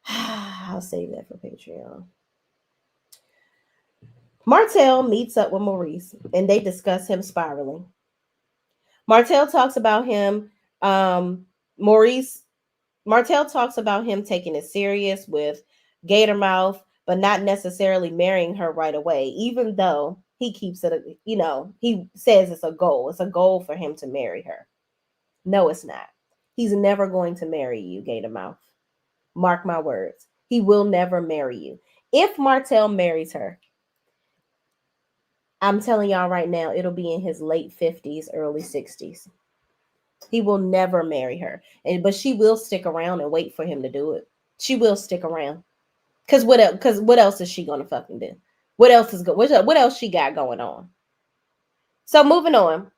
I'll save that for Patreon. Martell meets up with Maurice and they discuss him spiraling. Martell talks about him, Martell talks about him taking it serious with Gatormouth, but not necessarily marrying her right away, even though he keeps it, he says it's a goal. It's a goal for him to marry her. No, it's not. He's never going to marry you, Gatormouth. Mark my words. He will never marry you. If Martell marries her, I'm telling y'all right now, it'll be in his late 50s, early 60s. He will never marry her. But she will stick around and wait for him to do it. She will stick around. Because what else is she going to fucking do? What else she got going on? So moving on.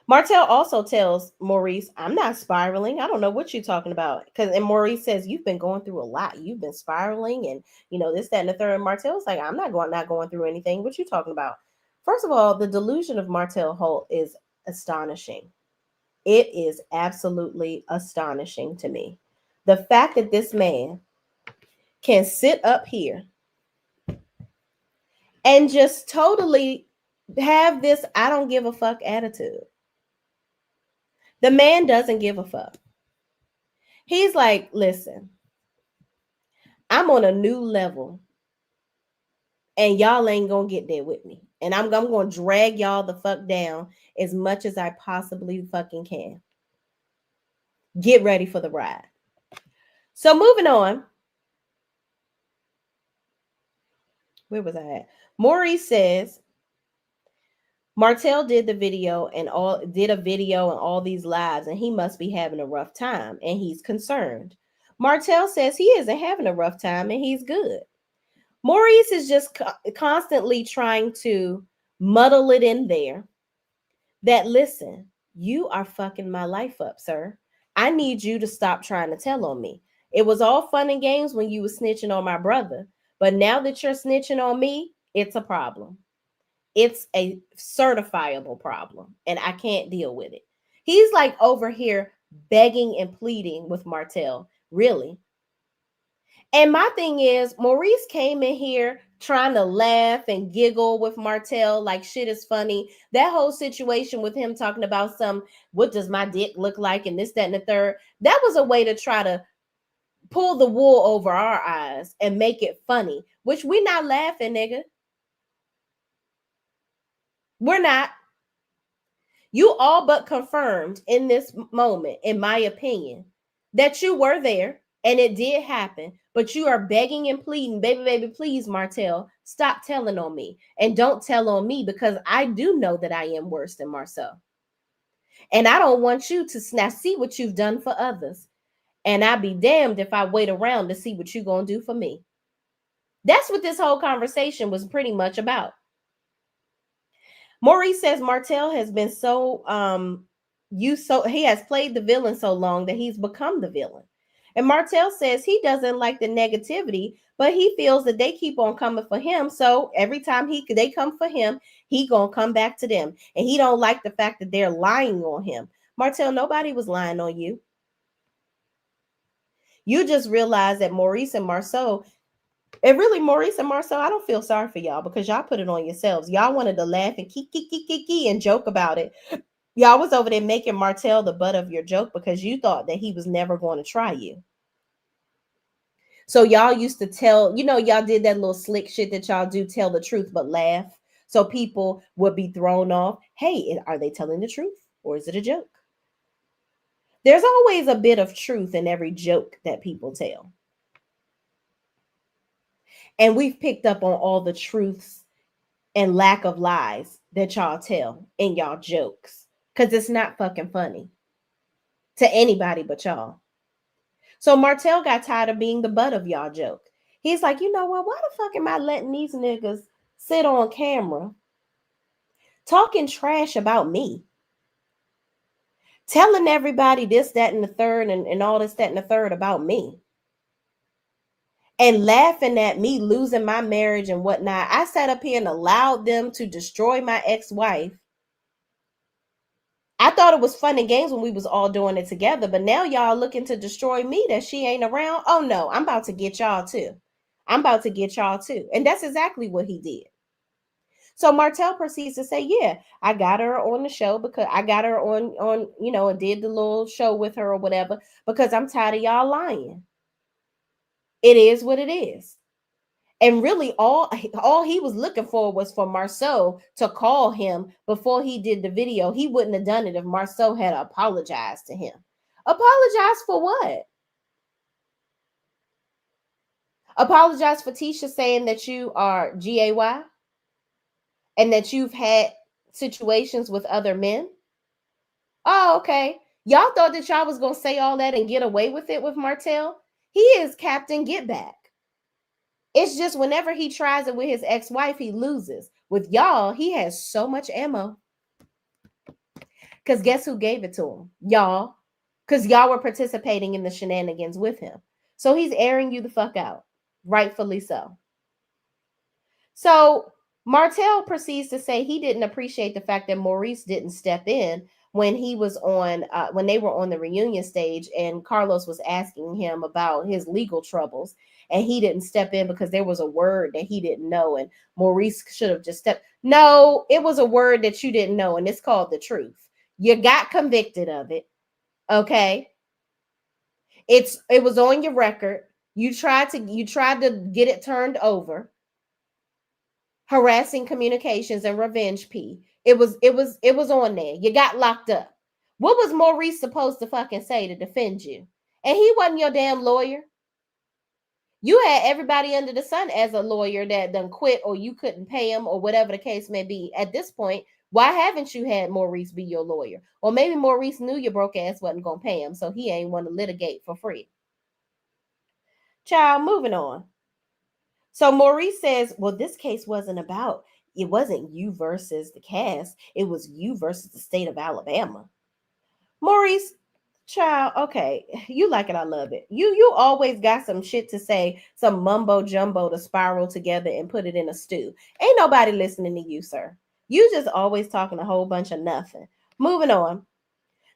Martell also tells Maurice, I'm not spiraling. I don't know what you're talking about. And Maurice says, you've been going through a lot. You've been spiraling and, this, that, and the third. And Martell's like, I'm not going through anything. What you talking about? First of all, the delusion of Martell Holt is astonishing. It is absolutely astonishing to me. The fact that this man can sit up here and just totally have this I don't give a fuck attitude. The man doesn't give a fuck. He's like, listen, I'm on a new level and y'all ain't gonna get there with me. And I'm gonna drag y'all the fuck down as much as I possibly fucking can. Get ready for the ride. So moving on. Where was I at? Maurice says Martell did a video and all these lives, and he must be having a rough time, and he's concerned. Martell says he isn't having a rough time, and he's good. Maurice is just constantly trying to muddle it in there that, listen, you are fucking my life up, sir. I need you to stop trying to tell on me. It was all fun and games when you were snitching on my brother, but now that you're snitching on me, it's a problem. it's a certifiable problem and I can't deal with it. He's like over here begging and pleading with Martell. Really? And my thing is, Maurice came in here trying to laugh and giggle with Martell like shit is funny. That whole situation with him talking about what does my dick look like and this, that, and the third, that was a way to try to pull the wool over our eyes and make it funny, which we're not laughing, nigga. We're not. You all but confirmed in this moment, in my opinion, that you were there and it did happen, but you are begging and pleading, baby, baby, please, Martell, stop telling on me. And don't tell on me because I do know that I am worse than Marcel. And I don't want you to now see what you've done for others. And I'd be damned if I wait around to see what you're going to do for me. That's what this whole conversation was pretty much about. Maurice says Martell has been he has played the villain so long that he's become the villain. And Martell says he doesn't like the negativity, but he feels that they keep on coming for him. So every time they come for him, he gonna come back to them. And he don't like the fact that they're lying on him. Martell, nobody was lying on you. You just realized that Maurice and Marceau, and really Maurice and Marceau, I don't feel sorry for y'all because y'all put it on yourselves. Y'all wanted to laugh and kiki and joke about it. Y'all was over there making Martell the butt of your joke because you thought that he was never going to try you. So y'all used to tell, y'all did that little slick shit that y'all do, tell the truth but laugh. So people would be thrown off. Hey, are they telling the truth or is it a joke? There's always a bit of truth in every joke that people tell. And we've picked up on all the truths and lack of lies that y'all tell in y'all jokes because it's not fucking funny to anybody but y'all. So Martell got tired of being the butt of y'all joke. He's like, you know what? Why the fuck am I letting these niggas sit on camera talking trash about me? Telling everybody this, that, and the third, and all this, that, and the third about me. And laughing at me losing my marriage and whatnot. I sat up here and allowed them to destroy my ex-wife. I thought it was fun and games when we was all doing it together, but now y'all looking to destroy me that she ain't around. Oh no, I'm about to get y'all too. I'm about to get y'all too. And that's exactly what he did. So Martell proceeds to say, yeah, I got her on the show because I got her on, and did the little show with her or whatever, because I'm tired of y'all lying. It is what it is. And really all he was looking for was for Marceau to call him before he did the video. He wouldn't have done it if Marceau had apologized to him. Apologize for what? Apologize for Tisha saying that you are GAY and that you've had situations with other men? Oh, okay. Y'all thought that y'all was going to say all that and get away with it with Martell? He is Captain Get Back. It's just whenever he tries it with his ex-wife, he loses. With y'all, he has so much ammo. Because guess who gave it to him? Y'all. Because y'all were participating in the shenanigans with him. So he's airing you the fuck out. Rightfully so. So Martell proceeds to say he didn't appreciate the fact that Maurice didn't step in when he was on, when they were on the reunion stage and Carlos was asking him about his legal troubles. And he didn't step in because there was a word that he didn't know. And Maurice should have just stepped. No, it was a word that you didn't know. And it's called the truth. You got convicted of it. Okay. It was on your record. You tried to get it turned over. Harassing communications and revenge P. It was on there. You got locked up. What was Maurice supposed to fucking say to defend you? And he wasn't your damn lawyer. You had everybody under the sun as a lawyer that done quit or you couldn't pay him or whatever the case may be. At this point, why haven't you had Maurice be your lawyer? Or maybe Maurice knew your broke ass wasn't going to pay him, so he ain't want to litigate for free. Child, moving on. So Maurice says, well, this case wasn't you versus the cast. It was you versus the state of Alabama. Maurice, child, okay, you like it, I love it. You always got some shit to say, some mumbo jumbo to spiral together and put it in a stew. Ain't nobody listening to you, sir. You just always talking a whole bunch of nothing. Moving on.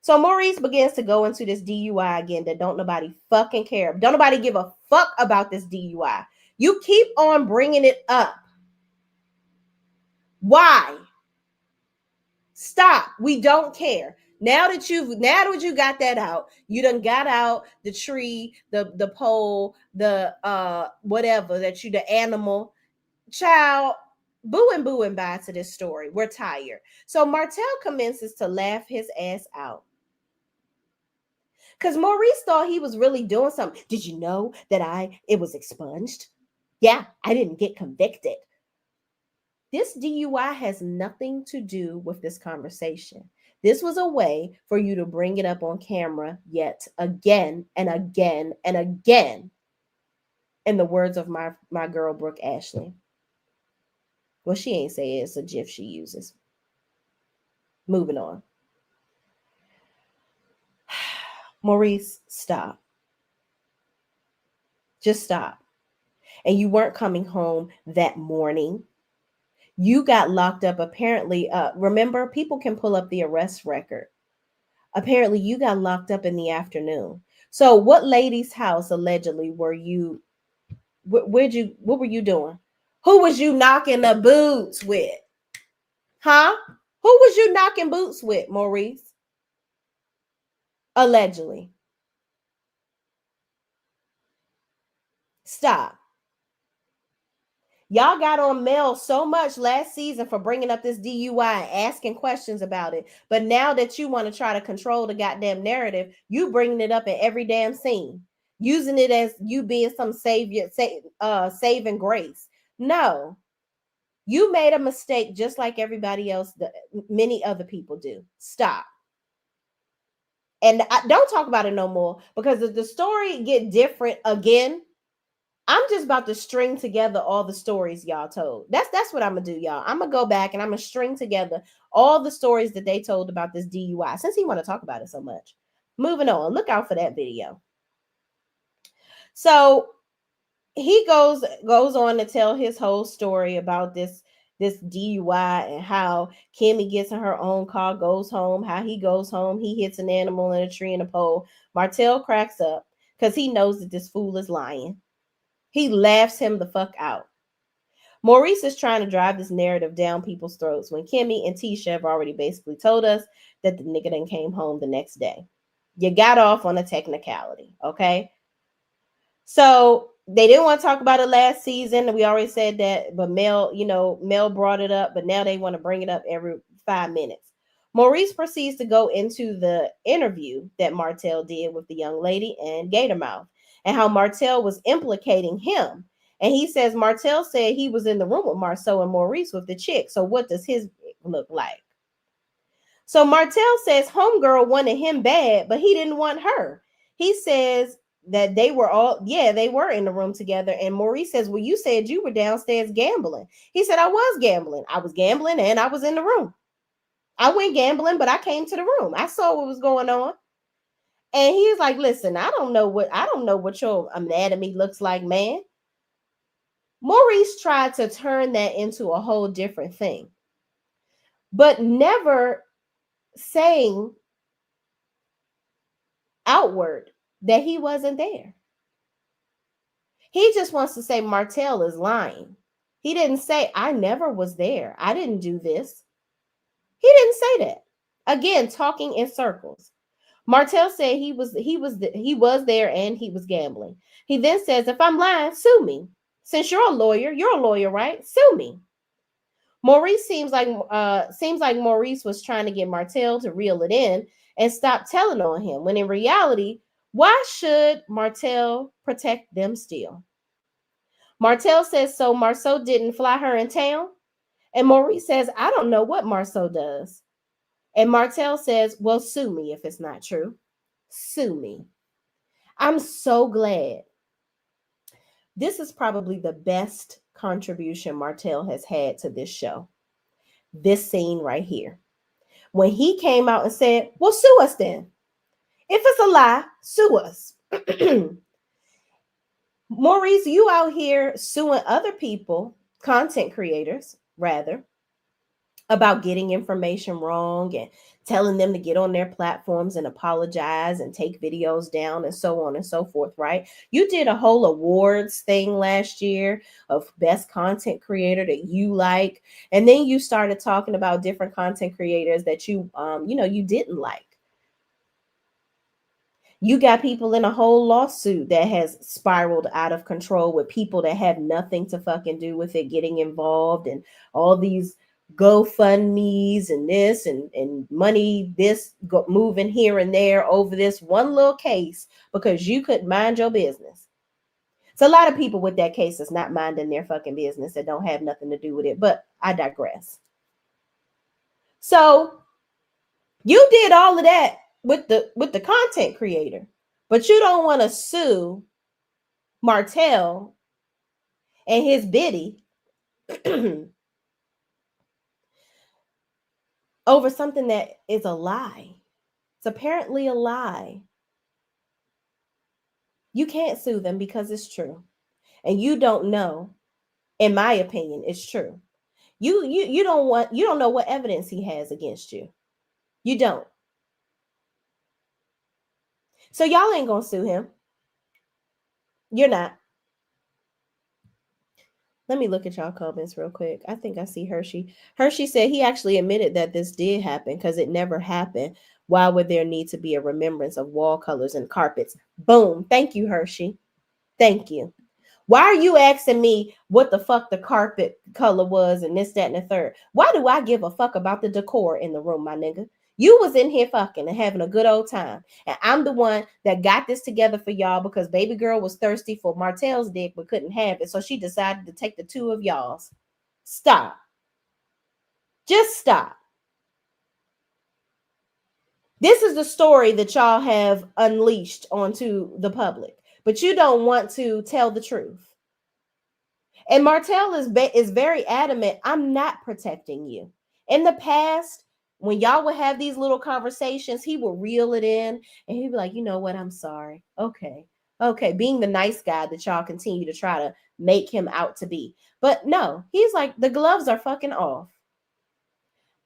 So Maurice begins to go into this DUI again that don't nobody fucking care. Don't nobody give a fuck about this DUI. You keep on bringing it up. Why? Stop. We don't care. Now that you got that out, you done got out the tree, the pole, the whatever that you the animal. Child, boo and bye to this story. We're tired. So Martell commences to laugh his ass out. Because Maurice thought he was really doing something. Did you know that it was expunged? Yeah, I didn't get convicted. This DUI has nothing to do with this conversation. This was a way for you to bring it up on camera yet again and again and again. In the words of my girl, Brooke Ashley. Well, she ain't say it's a GIF she uses. Moving on. Maurice, stop. Just stop. And you weren't coming home that morning. You got locked up. Apparently, remember, people can pull up the arrest record. Apparently, you got locked up in the afternoon. So what lady's house allegedly were you? What were you doing? Who was you knocking the boots with? Huh? Who was you knocking boots with, Maurice? Allegedly. Stop. Y'all got on Mel so much last season for bringing up this DUI and asking questions about it. But now that you want to try to control the goddamn narrative, you bringing it up in every damn scene, using it as you being some savior, saving grace. No, you made a mistake just like everybody else, many other people do. Stop. And don't talk about it no more, because if the story get different again, I'm just about to string together all the stories y'all told. That's what I'm gonna do, y'all. I'm gonna go back and I'm gonna string together all the stories that they told about this DUI, since he want to talk about it so much. Moving on, look out for that video. So he goes on to tell his whole story about this DUI and how Kimmy gets in her own car, goes home, how he goes home, he hits an animal in a tree and a pole. Martell cracks up because he knows that this fool is lying. He laughs him the fuck out. Maurice is trying to drive this narrative down people's throats when Kimmy and Tisha have already basically told us that the nigga then came home the next day. You got off on a technicality, okay? So they didn't want to talk about it last season. We already said that, but Mel brought it up, but now they want to bring it up every 5 minutes. Maurice proceeds to go into the interview that Martell did with the young lady and Gatormouth, and how Martell was implicating him. And he says Martell said he was in the room with Marceau and Maurice with the chick. So what does his look like? So Martell says homegirl wanted him bad, but he didn't want her. He says that they were in the room together. And Maurice says, well, you said you were downstairs gambling. He said, I was gambling. I was gambling and I was in the room. I went gambling, but I came to the room. I saw what was going on. And he's like, listen, I don't know what your anatomy looks like, man. Maurice tried to turn that into a whole different thing, but never saying outward that he wasn't there. He just wants to say Martell is lying. He didn't say, I never was there. I didn't do this. He didn't say that. Again, talking in circles. Martell said he was there and he was gambling. He then says, if I'm lying, sue me. Since you're a lawyer, right? Sue me. Maurice seems like Maurice was trying to get Martell to reel it in and stop telling on him, when in reality, why should Martell protect them still? Martell says, so Marceau didn't fly her in town? And Maurice says, I don't know what Marceau does. And Martell says, well, sue me if it's not true. Sue me. I'm so glad. This is probably the best contribution Martell has had to this show. This scene right here. When he came out and said, well, sue us then. If it's a lie, sue us. Maurice, you out here suing other people, content creators, rather, about getting information wrong and telling them to get on their platforms and apologize and take videos down and so on and so forth, right? You did a whole awards thing last year of best content creator that you like, and then you started talking about different content creators that you didn't like. You got people in a whole lawsuit that has spiraled out of control with people that have nothing to fucking do with it getting involved, and all these GoFundMe's and this and money moving here and there over this one little case because you couldn't mind your business. So a lot of people with that case is not minding their fucking business that don't have nothing to do with it, but I digress. So you did all of that with the content creator, but you don't want to sue Martell and his biddy over something that is a lie. It's apparently a lie. You can't sue them because it's true. And you don't know, in my opinion, it's true. You don't know what evidence he has against you. You don't. So y'all ain't gonna sue him. You're not. Let me look at y'all comments real quick. I think I see Hershey. Hershey said he actually admitted that this did happen because it never happened. Why would there need to be a remembrance of wall colors and carpets? Boom. Thank you, Hershey. Thank you. Why are you asking me what the fuck the carpet color was and this, that, and the third? Why do I give a fuck about the decor in the room, my nigga? You was in here fucking and having a good old time. And I'm the one that got this together for y'all because baby girl was thirsty for Martell's dick but couldn't have it. So she decided to take the two of y'all's. Stop. Just stop. This is the story that y'all have unleashed onto the public, but you don't want to tell the truth. And Martell is very adamant. I'm not protecting you. In the past, when y'all would have these little conversations, he would reel it in and he'd be like, you know what? I'm sorry. Okay. Okay. Being the nice guy that y'all continue to try to make him out to be. But no, he's like, the gloves are fucking off.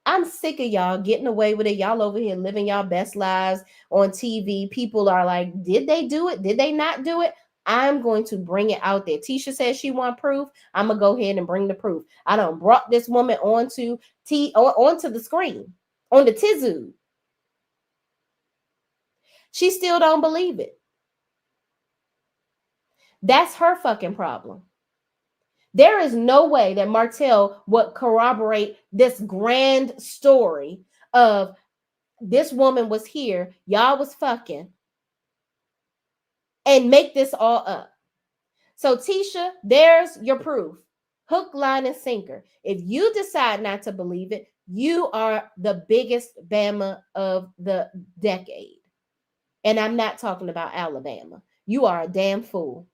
I'm sick of y'all getting away with it. Y'all over here living y'all best lives on TV. People are like, did they do it? Did they not do it? I'm going to bring it out there. Tisha says she want proof. I'm gonna go ahead and bring the proof. I done brought this woman onto the screen, on the Tizu. She still don't believe it. That's her fucking problem. There is no way that Martell would corroborate this grand story of this woman was here, y'all was fucking, and make this all up. So Tisha, there's your proof. Hook, line, and sinker. If you decide not to believe it, you are the biggest Bama of the decade. And I'm not talking about Alabama. You are a damn fool.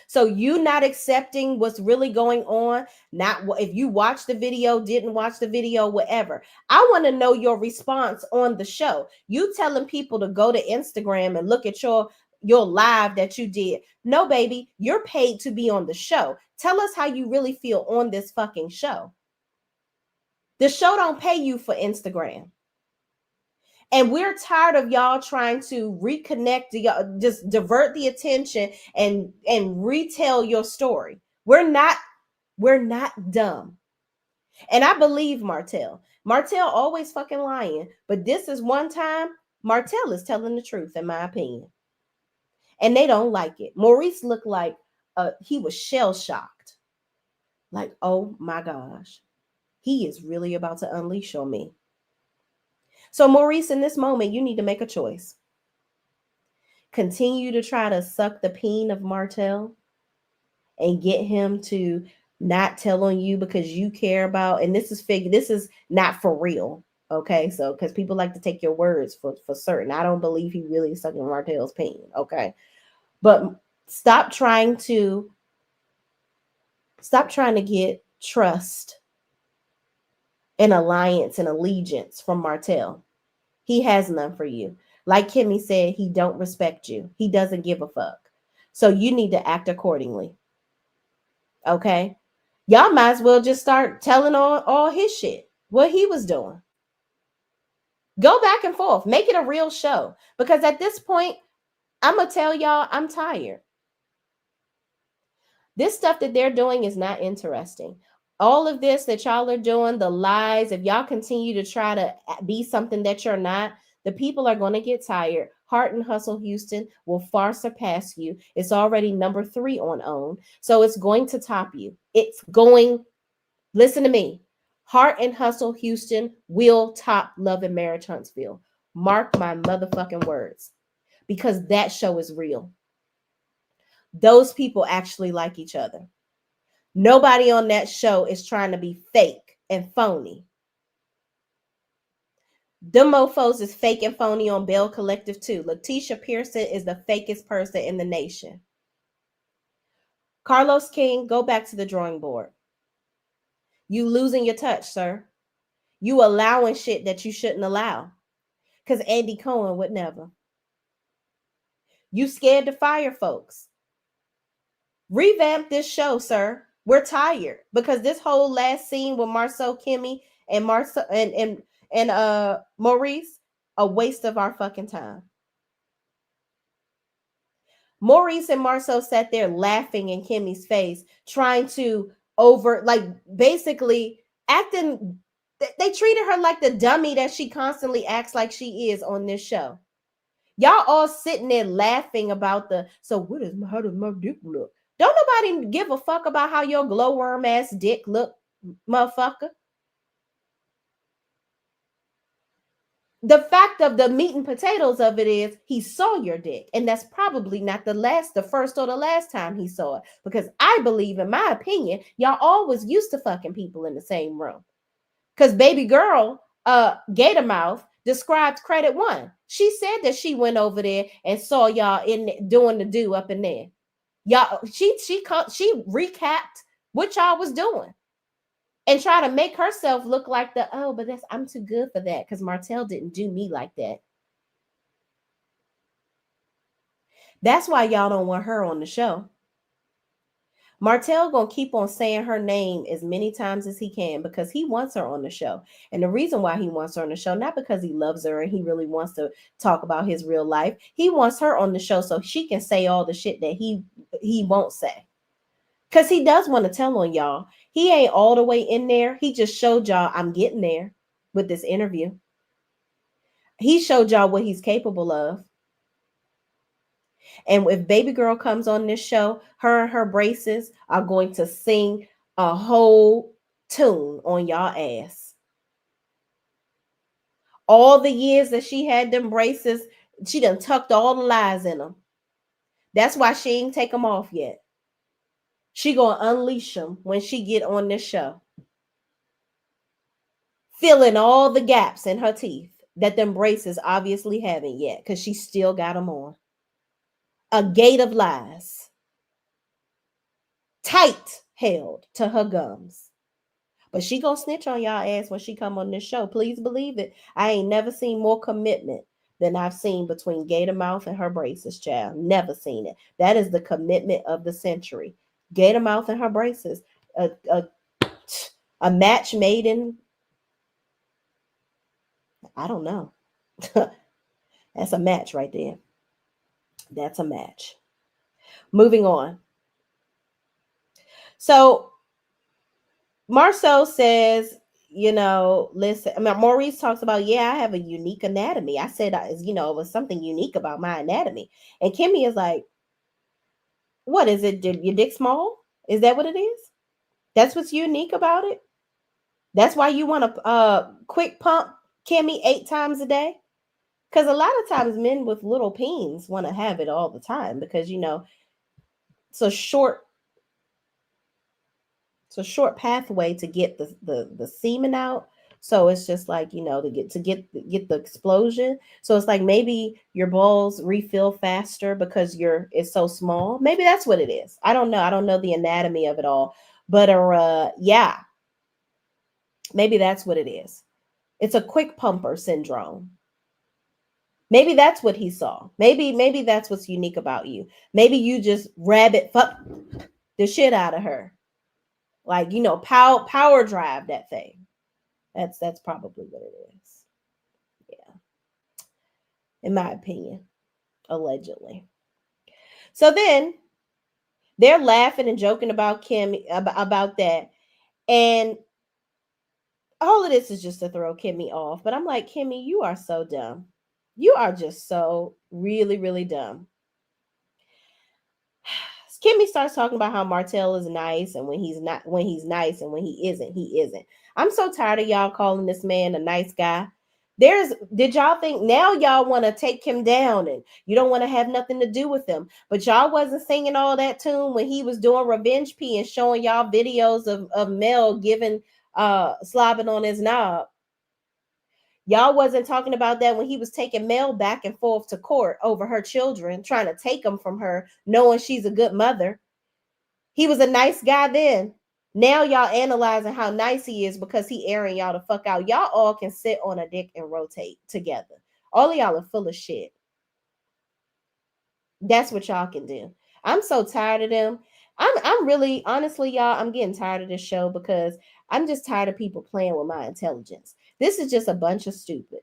So you not accepting what's really going on, not if you watch the video, didn't watch the video, whatever. I want to know your response on the show. You telling people to go to Instagram and look at your live that you did. No, baby, you're paid to be on the show. Tell us how you really feel on this fucking show. The show don't pay you for Instagram. And we're tired of y'all trying to reconnect, just divert the attention and retell your story. We're not dumb. And I believe Martell. Martell always fucking lying, but this is one time Martell is telling the truth, in my opinion. And they don't like it. Maurice looked like he was shell shocked. Like, oh my gosh, he is really about to unleash on me. So Maurice, in this moment, you need to make a choice. Continue to try to suck the peen of Martell and get him to not tell on you because you care about, and this is not for real. Okay, so because people like to take your words for certain. I don't believe he really is sucking Martell's peen. Okay, but stop trying to get trust and alliance and allegiance from Martell. He has none for you. Like Kimmy said, he don't respect you. He doesn't give a fuck. So you need to act accordingly. Okay? Y'all might as well just start telling all his shit, what he was doing. Go back and forth. Make it a real show. Because at this point, I'm going to tell y'all, I'm tired. This stuff that they're doing is not interesting. All of this that y'all are doing, the lies, if y'all continue to try to be something that you're not, the people are going to get tired. Heart and Hustle Houston will far surpass you. It's already number 3 on OWN. So it's going to top you. It's going, listen to me. Heart and Hustle Houston will top Love and Marriage Huntsville. Mark my motherfucking words. Because that show is real. Those people actually like each other. Nobody on that show is trying to be fake and phony. Them mofos is fake and phony on Bell Collective too. Letitia Pearson is the fakest person in the nation. Carlos King, go back to the drawing board. You losing your touch, sir. You allowing shit that you shouldn't allow. Because Andy Cohen would never. You scared to fire folks. Revamp this show, sir. We're tired because this whole last scene with Marceau, Kimmy, and Maurice, a waste of our fucking time. Maurice and Marceau sat there laughing in Kimmy's face, trying to basically acting. They treated her like the dummy that she constantly acts like she is on this show. Y'all all sitting there laughing about how does my dick look? Don't nobody give a fuck about how your glowworm ass dick look, motherfucker. The fact of the meat and potatoes of it is he saw your dick. And that's probably not the first or the last time he saw it. Because I believe, in my opinion, y'all always used to fucking people in the same room. Because baby girl, Gatormouth, described Credit One. She said that she went over there and saw y'all doing the do up in there. Y'all, she recapped what y'all was doing and try to make herself look like I'm too good for that because Martell didn't do me like that. That's why y'all don't want her on the show. Martell gonna keep on saying her name as many times as he can because he wants her on the show. And the reason why he wants her on the show, not because he loves her and he really wants to talk about his real life. He wants her on the show so she can say all the shit that he won't say. Because he does want to tell on y'all. He ain't all the way in there. He just showed y'all I'm getting there with this interview. He showed y'all what he's capable of. And if baby girl comes on this show, her and her braces are going to sing a whole tune on y'all ass. All the years that she had them braces, she done tucked all the lies in them. That's why she ain't take them off yet. She gonna unleash them when she get on this show. Filling all the gaps in her teeth that them braces obviously haven't yet because she still got them on. A gate of lies. Tight held to her gums. But she gonna snitch on y'all ass when she come on this show. Please believe it. I ain't never seen more commitment than I've seen between Gatormouth and her braces, child. Never seen it. That is the commitment of the century. Gatormouth and her braces. A match made in, I don't know. That's a match right there. That's a match. Moving on. So Marceau says, listen, Maurice talks about, I have a unique anatomy. I said, it was something unique about my anatomy. And Kimmy is like, what is it? Your dick small? Is that what it is? That's what's unique about it? That's why you want to quick pump Kimmy 8 times a day? Because a lot of times men with little peens want to have it all the time because, it's a short pathway to get the semen out. So it's just like, to get the explosion. So it's like maybe your balls refill faster because it's so small. Maybe that's what it is. I don't know. I don't know the anatomy of it all. But maybe that's what it is. It's a quick pumper syndrome. Maybe that's what he saw. Maybe that's what's unique about you. Maybe you just rabbit fuck the shit out of her. Like, power drive that thing. That's probably what it is. Yeah. In my opinion, allegedly. So then they're laughing and joking about Kim about that. And all of this is just to throw Kimmy off. But I'm like, Kimmy, you are so dumb. You are just so really, really dumb. Kimmy starts talking about how Martell is nice, and when he's nice, and when he isn't, he isn't. I'm so tired of y'all calling this man a nice guy. Did y'all think now y'all want to take him down and you don't want to have nothing to do with him? But y'all wasn't singing all that tune when he was doing Revenge P and showing y'all videos of Mel giving slobbing on his knob. Y'all wasn't talking about that when he was taking Mel back and forth to court over her children, trying to take them from her, knowing she's a good mother. He was a nice guy then. Now y'all analyzing how nice he is because he airing y'all the fuck out. Y'all all can sit on a dick and rotate together. All of y'all are full of shit. That's what y'all can do. I'm so tired of them. I'm really, honestly, y'all, I'm getting tired of this show because I'm just tired of people playing with my intelligence. This is just a bunch of stupid.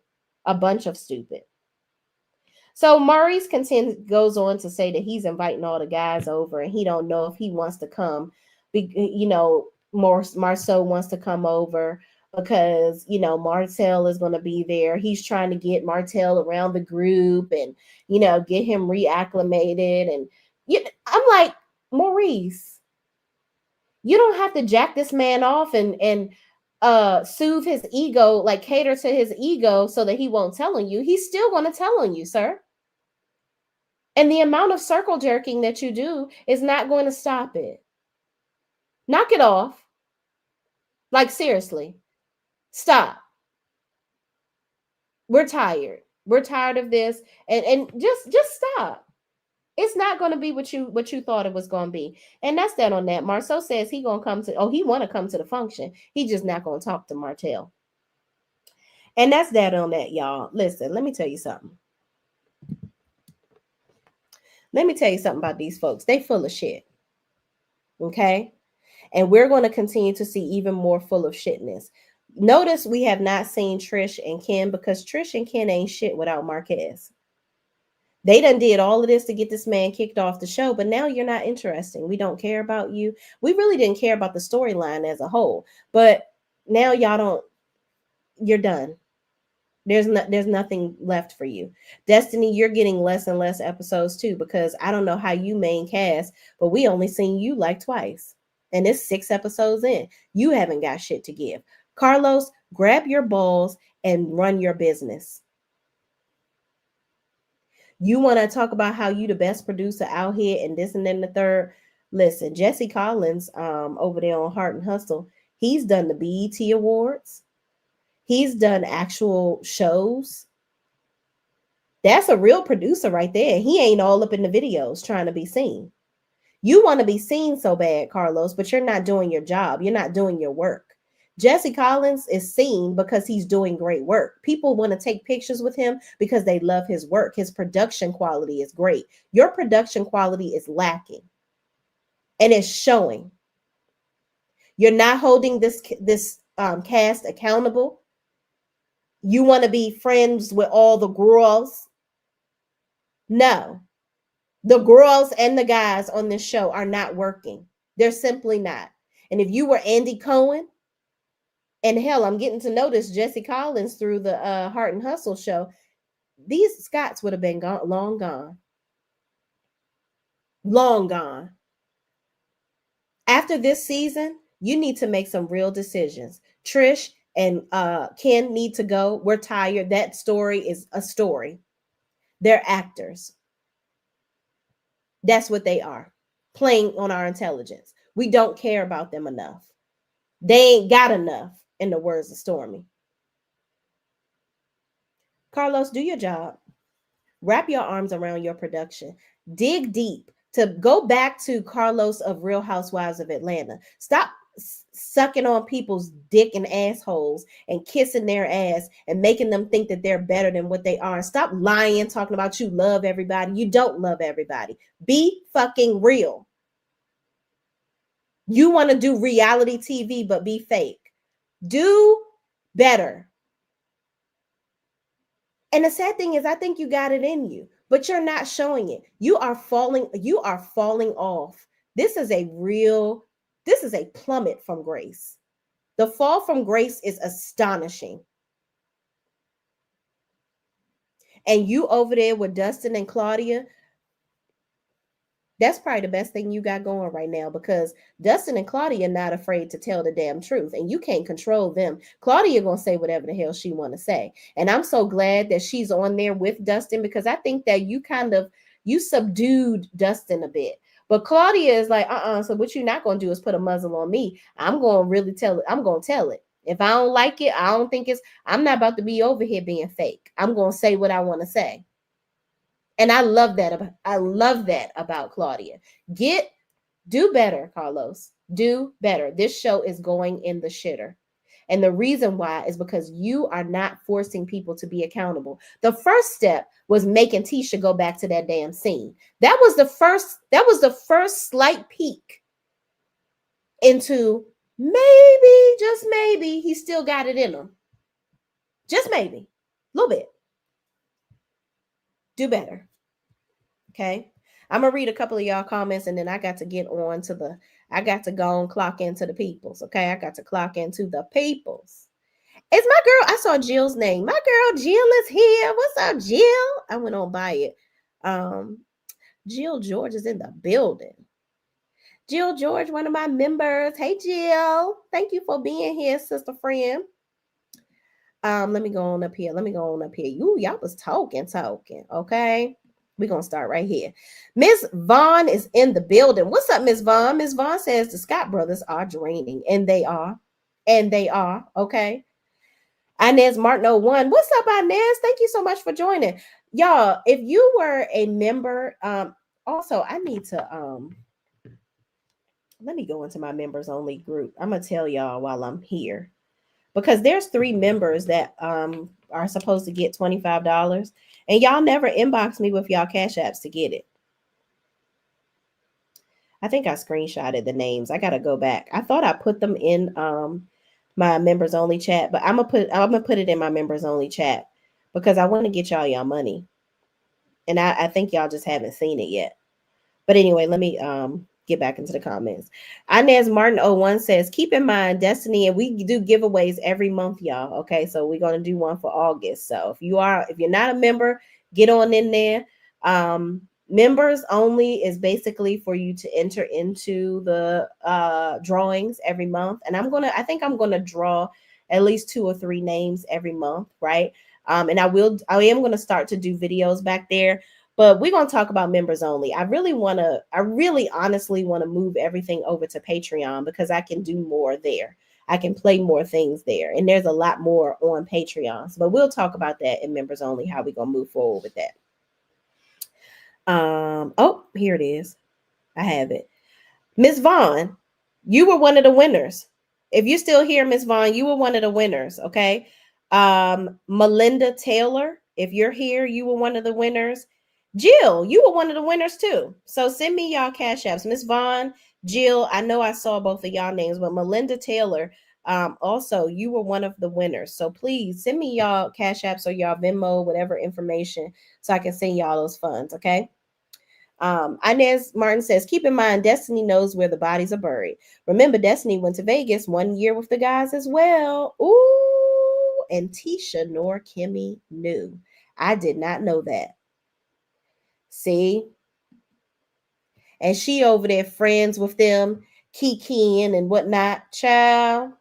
A bunch of stupid. So Maurice goes on to say that he's inviting all the guys over and he don't know if he wants to come. Marceau wants to come over because, Martell is going to be there. He's trying to get Martell around the group and, get him reacclimated. And I'm like, Maurice, you don't have to jack this man off and soothe his ego, like cater to his ego so that he won't tell on you. He's still going to tell on you, sir. And the amount of circle jerking that you do is not going to stop it. Knock it off. Like, seriously. Stop. We're tired. We're tired of this. And just stop. It's not going to be what you thought it was going to be. And that's that on that. Marceau says he want to come to the function. He just not going to talk to Martell. And that's that on that, y'all. Listen, let me tell you something. Let me tell you something about these folks. They full of shit. Okay? And we're going to continue to see even more full of shitness. Notice we have not seen Trish and Ken because Trish and Ken ain't shit without Marquez. They done did all of this to get this man kicked off the show, but now you're not interesting. We don't care about you. We really didn't care about the storyline as a whole, but now you're done. There's nothing left for you. Destiny, you're getting less and less episodes too, because I don't know how you main cast, but we only seen you like twice. And it's 6 episodes in. You haven't got shit to give. Carlos, grab your balls and run your business. You want to talk about how you the best producer out here and this and then the third. Listen, Jesse Collins over there on Heart and Hustle, he's done the BET Awards. He's done actual shows. That's a real producer right there. He ain't all up in the videos trying to be seen. You want to be seen so bad, Carlos, but you're not doing your job. You're not doing your work. Jesse Collins is seen because he's doing great work. People want to take pictures with him because they love his work. His production quality is great. Your production quality is lacking. And it's showing. You're not holding this cast accountable. You want to be friends with all the girls? No. The girls and the guys on this show are not working. They're simply not. And if you were Andy Cohen, and hell, I'm getting to notice Jesse Collins through the Heart and Hustle show, these Scots would have been long gone. Long gone. After this season, you need to make some real decisions. Trish and Ken need to go. We're tired. That story is a story. They're actors. That's what they are, playing on our intelligence. We don't care about them enough. They ain't got enough, in the words of Stormy. Carlos, do your job. Wrap your arms around your production. Dig deep to go back to Carlos of Real Housewives of Atlanta. Stop sucking on people's dick and assholes and kissing their ass and making them think that they're better than what they are. Stop lying, talking about you love everybody. You don't love everybody. Be fucking real. You want to do reality TV, but be fake. Do better. And the sad thing is, I think you got it in you, but you're not showing it. You are falling. You are falling off. This is a real. This is a plummet from grace. The fall from grace is astonishing. And you over there with Dustin and Claudia, that's probably the best thing you got going right now, because Dustin and Claudia are not afraid to tell the damn truth, and you can't control them. Claudia gonna say whatever the hell she want to say, and I'm so glad that she's on there with Dustin, because I think that you subdued Dustin a bit. But Claudia is like, so what you're not gonna do is put a muzzle on me. I'm gonna really tell it. I'm gonna tell it. If I don't like it, I don't think it's. I'm not about to be over here being fake. I'm gonna say what I want to say. And I love that about Claudia. Do better, Carlos. Do better. This show is going in the shitter. And the reason why is because you are not forcing people to be accountable. The first step was making Tisha go back to that damn scene. That was the first slight peek into maybe, just maybe, he still got it in him. Just maybe. A little bit. Do better. Okay. I'm gonna read a couple of y'all comments, and then I got to go and clock into the peoples. Okay. I got to clock into the peoples. It's my girl. I saw Jill's name. My girl Jill is here. What's up, Jill? I went on by it. Jill George is in the building. Jill George, one of my members. Hey, Jill. Thank you for being here, sister friend. Let me go on up here. Y'all was talking. Okay. We're going to start right here. Miss Vaughn is in the building. What's up, Miss Vaughn? Miss Vaughn says the Scott brothers are draining. And they are. Okay. Inez Martin 01. What's up, Inez? Thank you so much for joining. Y'all, if you were a member, also, I need to, let me go into my members only group. I'm going to tell y'all while I'm here, because there's 3 members that are supposed to get $25. And y'all never inbox me with y'all cash apps to get it. I think I screenshotted the names. I gotta go back. I thought I put them in my members only chat, but I'm gonna put it in my members only chat, because I want to get y'all money. And I think y'all just haven't seen it yet. But anyway, let me get back into the comments. Inez Martin 01 says, keep in mind, Destiny, and we do giveaways every month, y'all. Okay, so we're going to do one for August. So if you're not a member, get on in there. Members only is basically for you to enter into the drawings every month. And I think I'm gonna draw at least 2 or 3 names every month, right? And I am going to start to do videos back there. But we're going to talk about members only. I really honestly want to move everything over to Patreon, because I can do more there. I can play more things there. And there's a lot more on Patreon. But we'll talk about that in members only, how we're going to move forward with that. Oh, here it is. I have it. Miss Vaughn, you were one of the winners. If you're still here, Miss Vaughn, you were one of the winners. Okay. Melinda Taylor, if you're here, you were one of the winners. Jill, you were one of the winners too. So send me y'all cash apps. Miss Vaughn, Jill, I know I saw both of y'all names, but Melinda Taylor, also, you were one of the winners. So please send me y'all cash apps or y'all Venmo, whatever information, so I can send y'all those funds. Okay. Inez Martin says, keep in mind, Destiny knows where the bodies are buried. Remember, Destiny went to Vegas 1 year with the guys as well. Ooh, and Tisha nor Kimmy knew. I did not know that. See? And she over there friends with them, kikiing and whatnot. Child,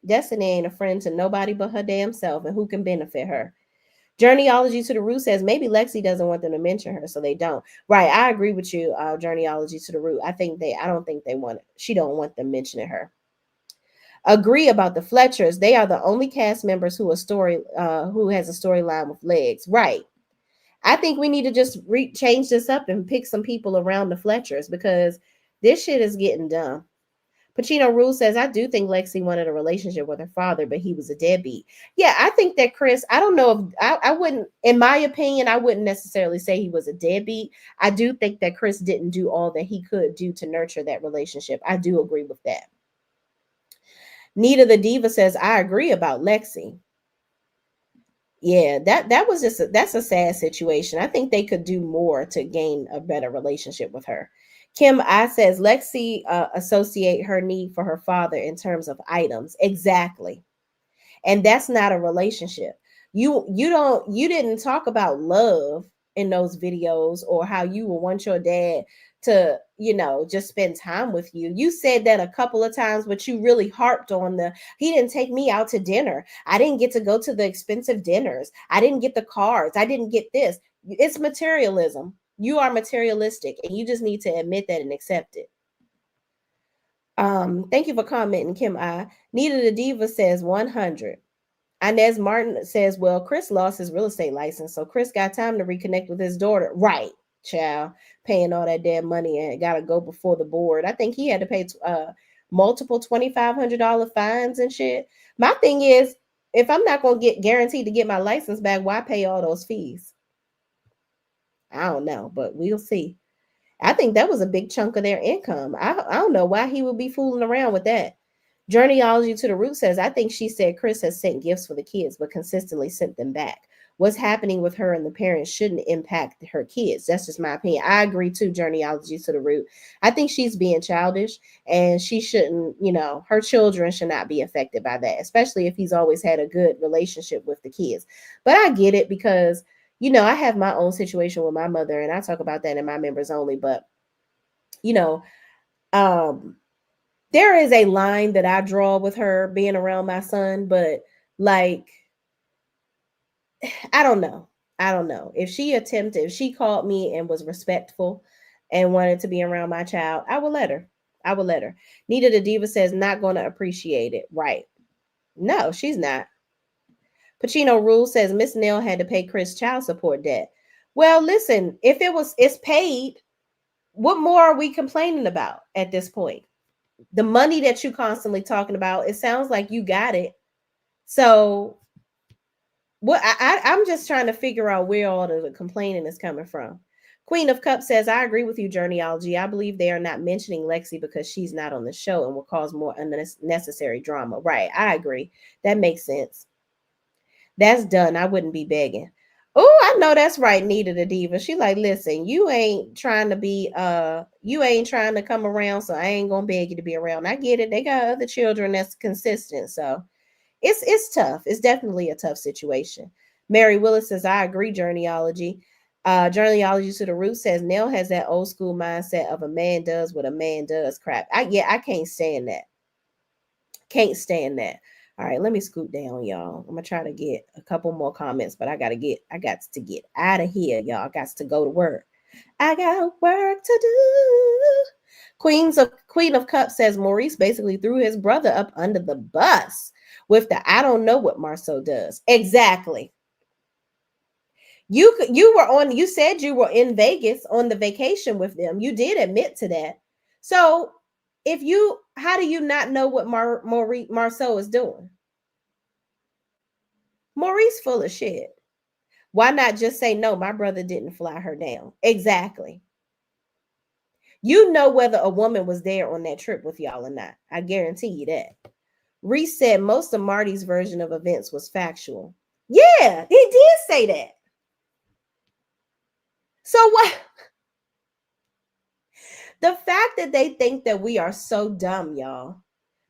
Destiny ain't a friend to nobody but her damn self, and who can benefit her. Journeyology to the Root says maybe Lexi doesn't want them to mention her, so they don't. Right, I agree with you, Journeyology to the Root. I don't think they want it. She don't want them mentioning her. Agree about the Fletchers. They are the only cast members who has a storyline with legs. Right. I think we need to just change this up and pick some people around the Fletchers, because this shit is getting dumb. Pacino Rule says, I do think Lexi wanted a relationship with her father, but he was a deadbeat. Yeah, I think that Chris, I don't know if I wouldn't, in my opinion, I wouldn't necessarily say he was a deadbeat. I do think that Chris didn't do all that he could do to nurture that relationship. I do agree with that. Nita the Diva says, I agree about Lexi. Yeah, that was that's a sad situation. I think they could do more to gain a better relationship with her. Kim I says Lexi associate her need for her father in terms of items. Exactly. And that's not a relationship. You didn't talk about love in those videos or how you would want your dad to, just spend time with you. You said that a couple of times, but you really harped on he didn't take me out to dinner. I didn't get to go to the expensive dinners. I didn't get the cards. I didn't get this. It's materialism. You are materialistic and you just need to admit that and accept it. Thank you for commenting, Kim I. Nita the Diva says 100. Inez Martin says, well, Chris lost his real estate license, so Chris got time to reconnect with his daughter. Right, child, paying all that damn money and got to go before the board. I think he had to pay multiple $2,500 fines and shit. My thing is, if I'm not going to get guaranteed to get my license back, why pay all those fees? I don't know, but we'll see. I think that was a big chunk of their income. I don't know why he would be fooling around with that. Journeyology to the Root says, I think she said Chris has sent gifts for the kids, but consistently sent them back. What's happening with her and the parents shouldn't impact her kids. That's just my opinion. I agree too, Journeyology to the Root. I think she's being childish and she shouldn't, her children should not be affected by that, especially if he's always had a good relationship with the kids. But I get it because, I have my own situation with my mother and I talk about that in my members only, but, there is a line that I draw with her being around my son, but like, I don't know. If she called me and was respectful and wanted to be around my child, I would let her. Nita the Diva says, not going to appreciate it. Right. No, she's not. Pacino Rule says, Miss Nell had to pay Chris child support debt. Well, listen, if it's paid, what more are we complaining about at this point? The money that you constantly talking about, it sounds like you got it. So what I'm just trying to figure out where all the complaining is coming from. Queen of Cups says, I agree with you, Journeyology. I believe they are not mentioning Lexi because she's not on the show and will cause more unnecessary drama. Right. I agree. That makes sense. That's done. I wouldn't be begging. Oh, I know that's right, Nita the Diva. She like, listen, you ain't trying to come around, so I ain't gonna beg you to be around. I get it. They got other children that's consistent, so it's tough. It's definitely a tough situation. Mary Willis says, I agree, Journeyology. Journeyology to the Root says, Nell has that old school mindset of a man does what a man does crap. I can't stand that. Can't stand that. All right, let me scoot down, y'all. I'm gonna try to get a couple more comments, but I got to get out of here, y'all. I got to go to work. I got work to do. Queen of Cups says Maurice basically threw his brother up under the bus with the I don't know what Marceau does. Exactly. You said you were in Vegas on the vacation with them. You did admit to that. So how do you not know what Marceau is doing? Maurice full of shit. Why not just say, no, my brother didn't fly her down? Exactly. You know whether a woman was there on that trip with y'all or not. I guarantee you that. Reese said most of Marty's version of events was factual. Yeah, he did say that. So what? The fact that they think that we are so dumb, y'all.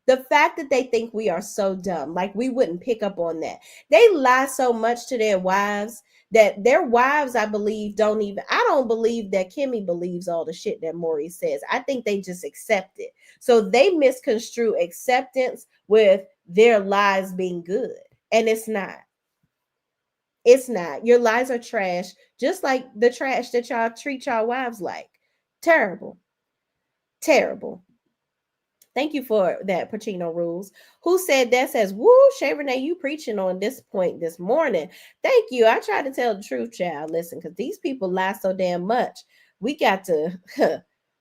The fact that they think we are so dumb, like we wouldn't pick up on that. They lie so much to their wives that their wives, I believe, I don't believe that Kimmy believes all the shit that Maurice says. I think they just accept it. So they misconstrue acceptance with their lies being good. And it's not. It's not. Your lies are trash, just like the trash that y'all treat y'all wives like. Terrible. Terrible. Thank you for that, Pacino Rules. Who said that? Says, woo, Shay Renee, you preaching on this point this morning. Thank you. I try to tell the truth, child. Listen, because these people lie so damn much. We got to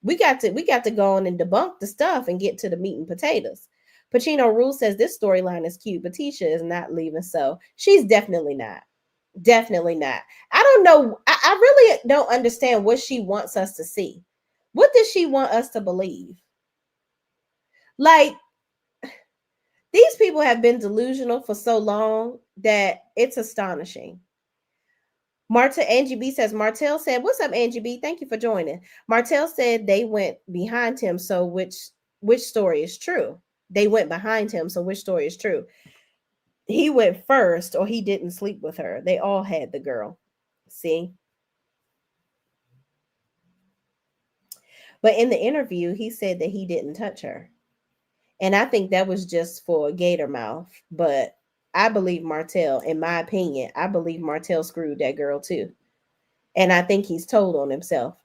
We got to go on and debunk the stuff and get to the meat and potatoes. Pacino Rule says this storyline is cute, but Tisha is not leaving. So she's definitely not. Definitely not. I don't know. I really don't understand what she wants us to see. What does she want us to believe? Like, these people have been delusional for so long that it's astonishing. Angie B says, Martell said, what's up, Angie B? Thank you for joining. Martell said they went behind him. So which story is true? They went behind him. So which story is true? He went first, or he didn't sleep with her. They all had the girl. See? But in the interview, he said that he didn't touch her. And I think that was just for gator mouth. But I believe Martell, in my opinion, I believe Martell screwed that girl too. And I think he's told on himself.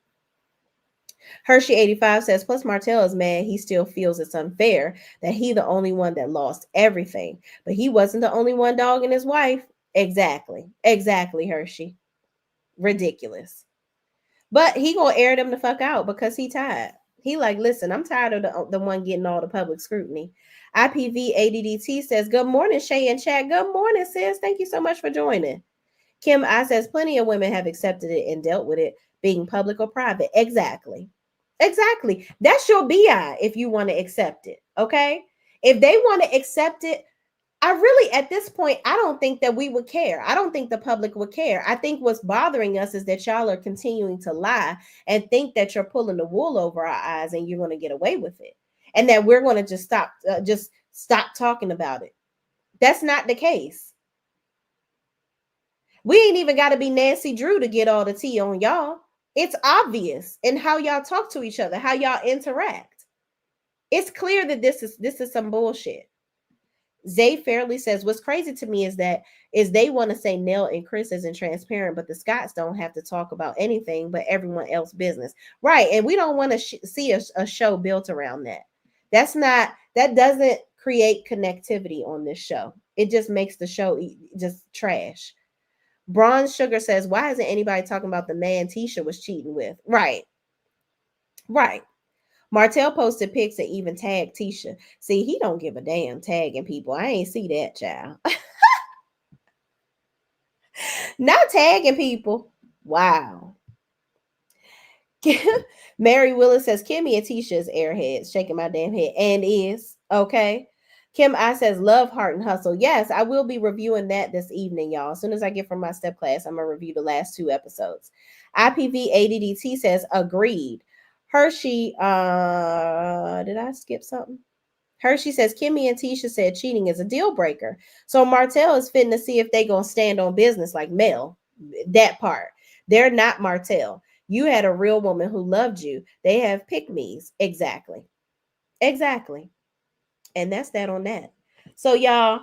Hershey85 says, plus Martell is mad. He still feels it's unfair that he the only one that lost everything. But he wasn't the only one dogging his wife. Exactly. Exactly, Hershey. Ridiculous. But he gonna air them the fuck out because he tired. He like, listen, I'm tired of the one getting all the public scrutiny. IPV ADDT says, good morning, Shay and chat. Good morning, sis. Thank you so much for joining. Kim I says, plenty of women have accepted it and dealt with it being public or private. Exactly. Exactly. That's your BI if you want to accept it. Okay. If they want to accept it, I really, at this point, I don't think that we would care. I don't think the public would care. I think what's bothering us is that y'all are continuing to lie and think that you're pulling the wool over our eyes and you're going to get away with it. And that we're going to just stop talking about it. That's not the case. We ain't even got to be Nancy Drew to get all the tea on y'all. It's obvious in how y'all talk to each other, how y'all interact. It's clear that this is some bullshit. Zay Fairley says, what's crazy to me is they want to say Nell and Chris isn't transparent, but the Scotts don't have to talk about anything but everyone else's business. Right. And we don't want to see a show built around that. That doesn't create connectivity on this show. It just makes the show just trash. Bronze Sugar says, why isn't anybody talking about the man Tisha was cheating with? Right. Right. Martell posted pics and even tagged Tisha. See, he don't give a damn tagging people. I ain't see that, child. Not tagging people. Wow. Mary Willis says, Kimmy and Tisha is airheads. Shaking my damn head. And is. Okay. Kim I says, love, heart, and hustle. Yes, I will be reviewing that this evening, y'all. As soon as I get from my step class, I'm going to review the last 2 episodes. IPV ADDT says, agreed. Hershey, did I skip something? Hershey says, Kimmy and Tisha said cheating is a deal breaker. So Martell is fitting to see if they going to stand on business like Mel. That part. They're not Martell. You had a real woman who loved you. They have pick-me's. Exactly. Exactly. And that's that on that. So y'all,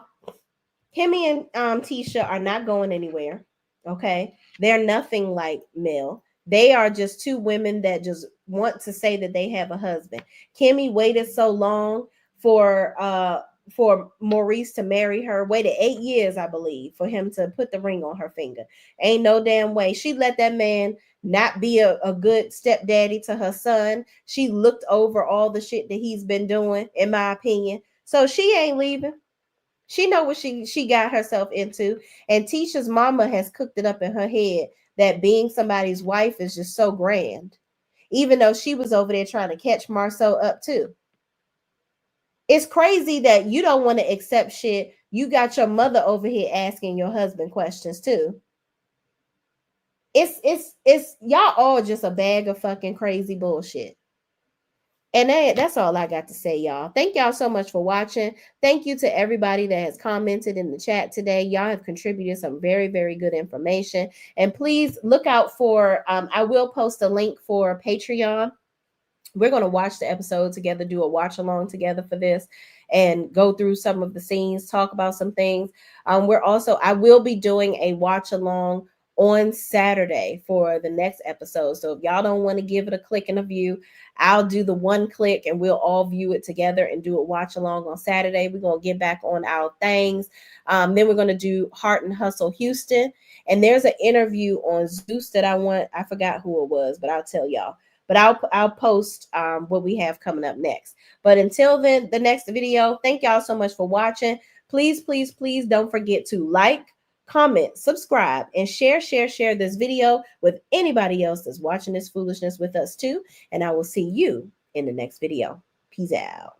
Kimmy and Tisha are not going anywhere. Okay. They're nothing like Mel. They are just 2 women that just want to say that they have a husband. Kimmy waited so long for Maurice to marry her. Waited 8 years, I believe, for him to put the ring on her finger. Ain't no damn way. She let that man not be a good stepdaddy to her son. She looked over all the shit that he's been doing, in my opinion. So she ain't leaving. She know what she got herself into. And Tisha's mama has cooked it up in her head that being somebody's wife is just so grand. Even though she was over there trying to catch Marceau up too. It's crazy that you don't want to accept shit. You got your mother over here asking your husband questions too. It's y'all all just a bag of fucking crazy bullshit. And that's all I got to say, y'all. Thank y'all so much for watching. Thank you to everybody that has commented in the chat today. Y'all have contributed some very, very good information. And please look out for, I will post a link for Patreon. We're going to watch the episode together, do a watch along together for this, and go through some of the scenes, talk about some things. I will be doing a watch along on Saturday for the next episode. So if y'all don't want to give it a click and a view, I'll do the 1 click and we'll all view it together and do a watch along on Saturday. We're going to get back on our things. Then we're going to do Heart and Hustle Houston. And there's an interview on Zeus that I forgot who it was, but I'll tell y'all. but I'll post what we have coming up next. But until then, the next video, thank y'all so much for watching. Please, please, please don't forget to like, comment, subscribe, and share this video with anybody else that's watching this foolishness with us too. And I will see you in the next video. Peace out.